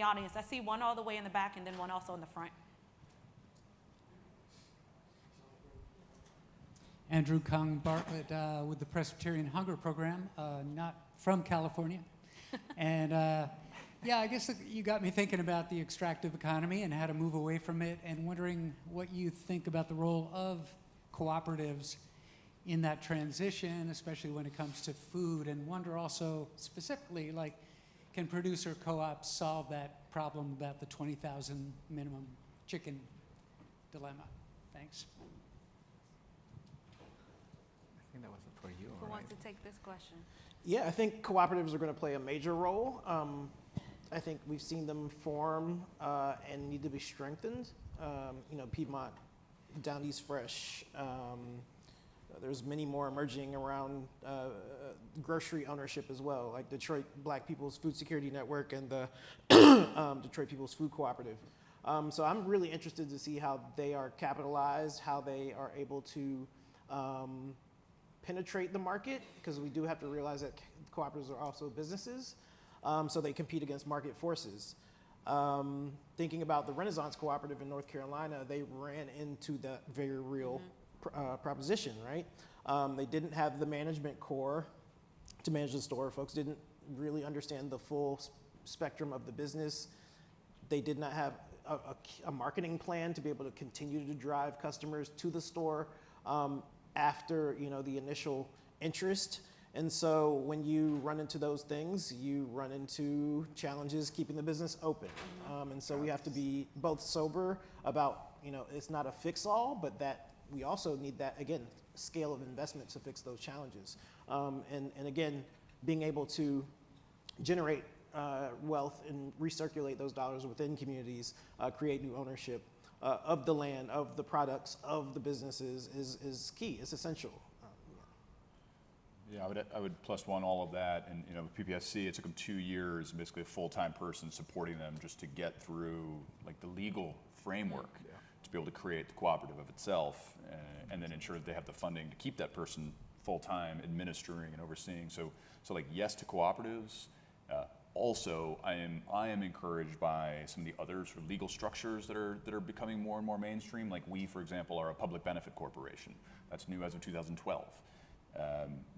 audience? I see one all the way in the back and then one also in the front. Andrew Kong Bartlett with the Presbyterian Hunger Program, not from California. And yeah, I guess you got me thinking about the extractive economy and how to move away from it, and wondering what you think about the role of cooperatives in that transition, especially when it comes to food, and wonder also specifically, like, can producer co-ops solve that problem about the 20,000 minimum chicken dilemma? Thanks. I think that was for you. Who wants to take this question? Yeah, I think cooperatives are going to play a major role. I think we've seen them form and need to be strengthened. Piedmont, Down East Fresh. There's many more emerging around grocery ownership as well, like Detroit Black People's Food Security Network and the Detroit People's Food Cooperative. So I'm really interested to see how they are capitalized, how they are able to penetrate the market, because we do have to realize that cooperatives are also businesses, so they compete against market forces. Thinking about the Renaissance Cooperative in North Carolina, they ran into that very real proposition, right? They didn't have the management core to manage the store. Folks didn't really understand the full spectrum of the business. They did not have a marketing plan to be able to continue to drive customers to the store after the initial interest. And so when you run into those things, you run into challenges keeping the business open. And so we have to be both sober about, it's not a fix-all, but that we also need that, again, scale of investment to fix those challenges. And again, being able to generate wealth and recirculate those dollars within communities, create new ownership of the land, of the products, of the businesses is key. It's essential. Yeah, I would plus one all of that, and PPSC, it took them 2 years, basically a full-time person supporting them just to get through like the legal framework to be able to create the cooperative of itself, and then ensure that they have the funding to keep that person full-time administering and overseeing. So like yes to cooperatives. Also, I am encouraged by some of the other sort of legal structures that are becoming more and more mainstream. Like we, for example, are a public benefit corporation. That's new as of 2012.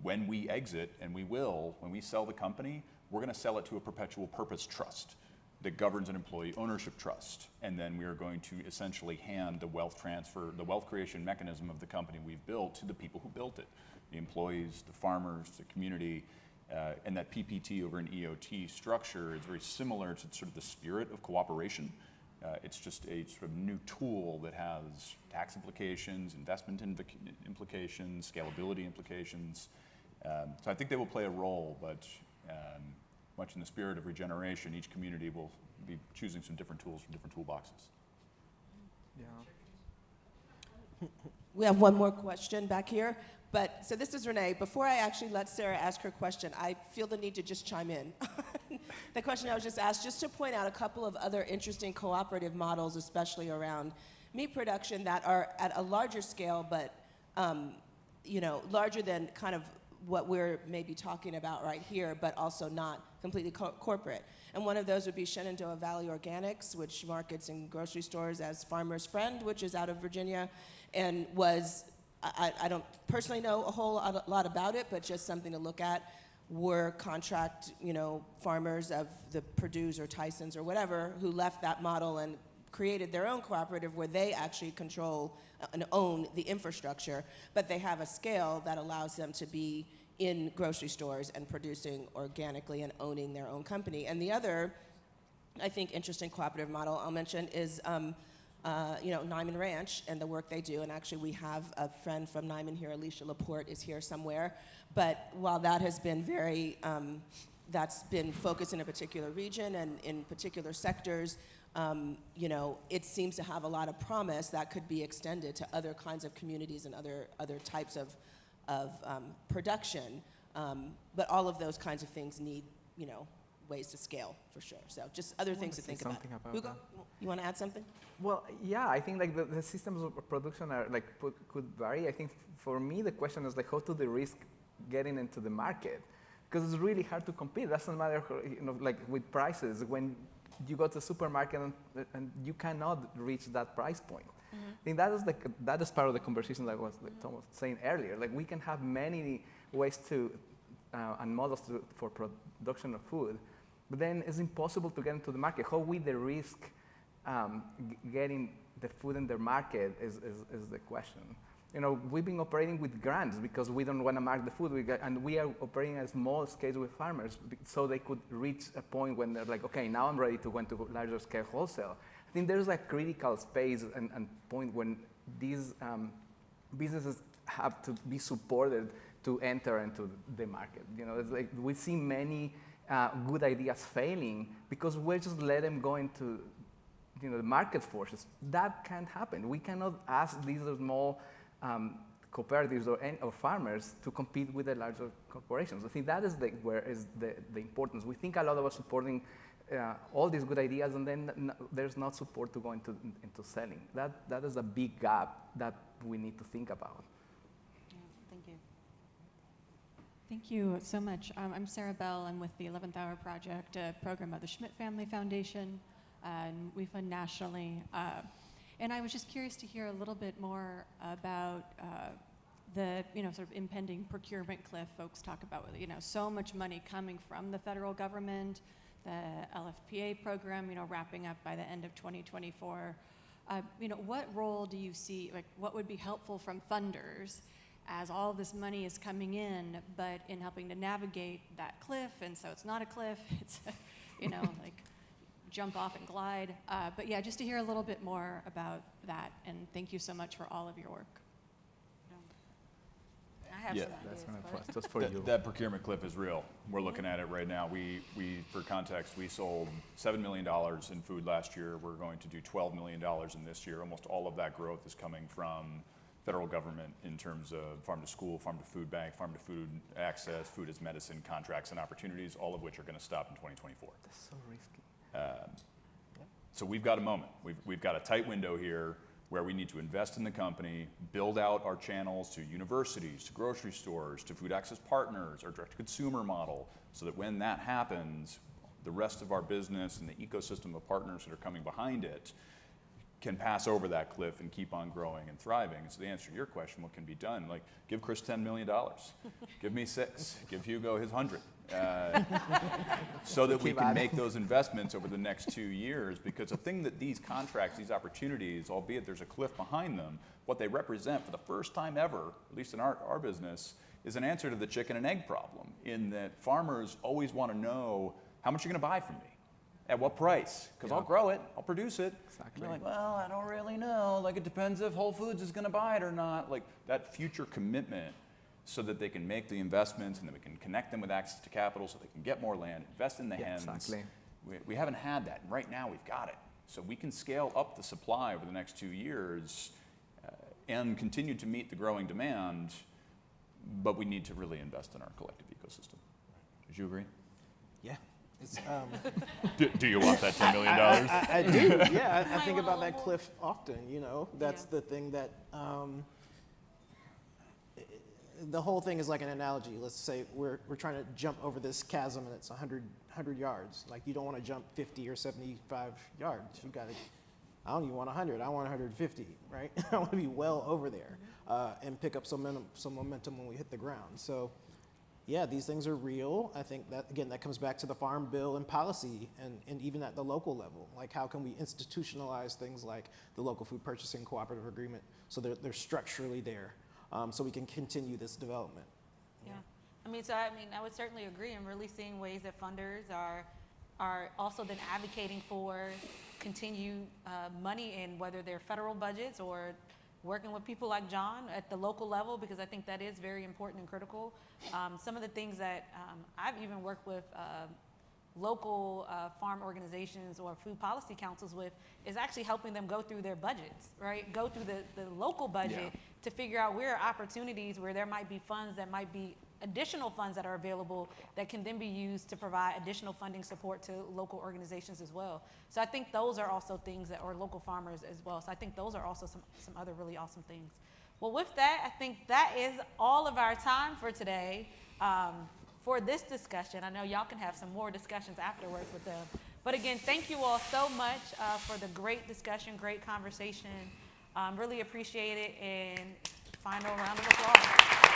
When we exit, and we will, when we sell the company, we're going to sell it to a perpetual purpose trust that governs an employee ownership trust. And then we are going to essentially hand the wealth transfer, the wealth creation mechanism of the company we've built to the people who built it, the employees, the farmers, the community. And that PPT over an EOT structure is very similar to sort of the spirit of cooperation. It's just a sort of new tool that has tax implications, investment implications, scalability implications. So I think they will play a role, but much in the spirit of regeneration, each community will be choosing some different tools from different toolboxes. Yeah. We have one more question back here. But, so this is Renee. Before I actually let Sarah ask her question, I feel the need to just chime in. The question I was just asked, just to point out a couple of other interesting cooperative models, especially around meat production, that are at a larger scale, but larger than kind of what we're maybe talking about right here, but also not completely corporate. And one of those would be Shenandoah Valley Organics, which markets in grocery stores as Farmer's Friend, which is out of Virginia, and was, I don't personally know a whole lot about it, but just something to look at. Were contract, farmers of the Purdue's or Tyson's or whatever who left that model and created their own cooperative where they actually control and own the infrastructure, but they have a scale that allows them to be in grocery stores and producing organically and owning their own company. And the other, I think, interesting cooperative model I'll mention is Nyman Ranch and the work they do. And actually we have a friend from Nyman here, Alicia Laporte is here somewhere. But while that has been very, that's been focused in a particular region and in particular sectors, it seems to have a lot of promise that could be extended to other kinds of communities and other types of of production. But all of those kinds of things need, ways to scale for sure. So just other things to think about. Hugo, you want to add something? Well, yeah, I think like the systems of production are like could vary. I think for me the question is like how to de-risk getting into the market, because it's really hard to compete. It doesn't matter, like with prices. When you go to the supermarket and you cannot reach that price point. I think that is part of the conversation that was like Tom was saying earlier. Like we can have many ways to and models for production of food, but then it's impossible to get into the market. How we de-risk getting the food in the market is the question. We've been operating with grants because we don't want to mark the food, and we are operating at small scale with farmers so they could reach a point when they're like, okay, now I'm ready to go into larger scale wholesale. I think there's a critical space and point when these businesses have to be supported to enter into the market. It's like we see many good ideas failing because we just let them go into the market forces. That can't happen. We cannot ask these small cooperatives or farmers to compete with the larger corporations. I think that is where is the importance. We think a lot about supporting all these good ideas, and then there's not support to go into selling. That is a big gap that we need to think about. Yeah, thank you. Thank you so much. I'm Sarah Bell. I'm with the 11th Hour Project, a program of the Schmidt Family Foundation, and we fund nationally. And I was just curious to hear a little bit more about the sort of impending procurement cliff. Folks talk about so much money coming from the federal government, the LFPA program wrapping up by the end of 2024. What role do you see? Like, what would be helpful from funders as all this money is coming in, but in helping to navigate that cliff? And so it's not a cliff; it's like jump off and glide. But yeah, just to hear a little bit more about that. And thank you so much for all of your work. I have some ideas, but- Just for you. That procurement cliff is real. We're looking at it right now. We, for context, we sold $7 million in food last year. We're going to do $12 million in this year. Almost all of that growth is coming from federal government in terms of farm to school, farm to food bank, farm to food access, food as medicine contracts and opportunities, all of which are going to stop in 2024. That's so risky. So we've got a moment. We've got a tight window here where we need to invest in the company, build out our channels to universities, to grocery stores, to food access partners, our direct-to-consumer model, so that when that happens, the rest of our business and the ecosystem of partners that are coming behind it can pass over that cliff and keep on growing and thriving. And so the answer to your question, what can be done? Like, give Chris $10 million. Give me 6. Give Hugo his 100. So that we can make those investments over the next 2 years, because the thing that these contracts, these opportunities, albeit there's a cliff behind them, what they represent for the first time ever, at least in our business, is an answer to the chicken and egg problem, in that farmers always want to know how much you're going to buy from me. At what price? Because I'll grow it, I'll produce it. Exactly. And they're like, well, I don't really know. Like, it depends if Whole Foods is going to buy it or not. Like, that future commitment, so that they can make the investments and then we can connect them with access to capital so they can get more land, invest in the hens. Exactly. We haven't had that. And right now we've got it. So we can scale up the supply over the next 2 years and continue to meet the growing demand, but we need to really invest in our collective ecosystem. Would you agree? Yeah. Do you want that $10 million? I do, yeah. I think about that cliff often, That's the thing that, the whole thing is like an analogy. Let's say we're trying to jump over this chasm and it's 100 yards. Like, you don't want to jump 50 or 75 yards. You got to, I don't even want 100, I want 150, right? I want to be well over there and pick up some momentum when we hit the ground. So, yeah, these things are real. I think that, again, that comes back to the Farm Bill and policy and even at the local level. Like, how can we institutionalize things like the local food purchasing cooperative agreement so they're structurally there so we can continue this development? Yeah. I would certainly agree. I'm really seeing ways that funders are also then advocating for continued money in whether they're federal budgets or working with people like John at the local level, because I think that is very important and critical. Some of the things that I've even worked with local farm organizations or food policy councils with is actually helping them go through their budgets, right? Go through the local budget to figure out where are opportunities where there might be funds that might be additional funds that are available that can then be used to provide additional funding support to local organizations as well. So I think those are also things that, or local farmers as well. So I think those are also some other really awesome things. Well, with that, I think that is all of our time for today. For this discussion. I know y'all can have some more discussions afterwards with them. But again, thank you all so much for the great discussion, great conversation. Really appreciate it, and final round of applause.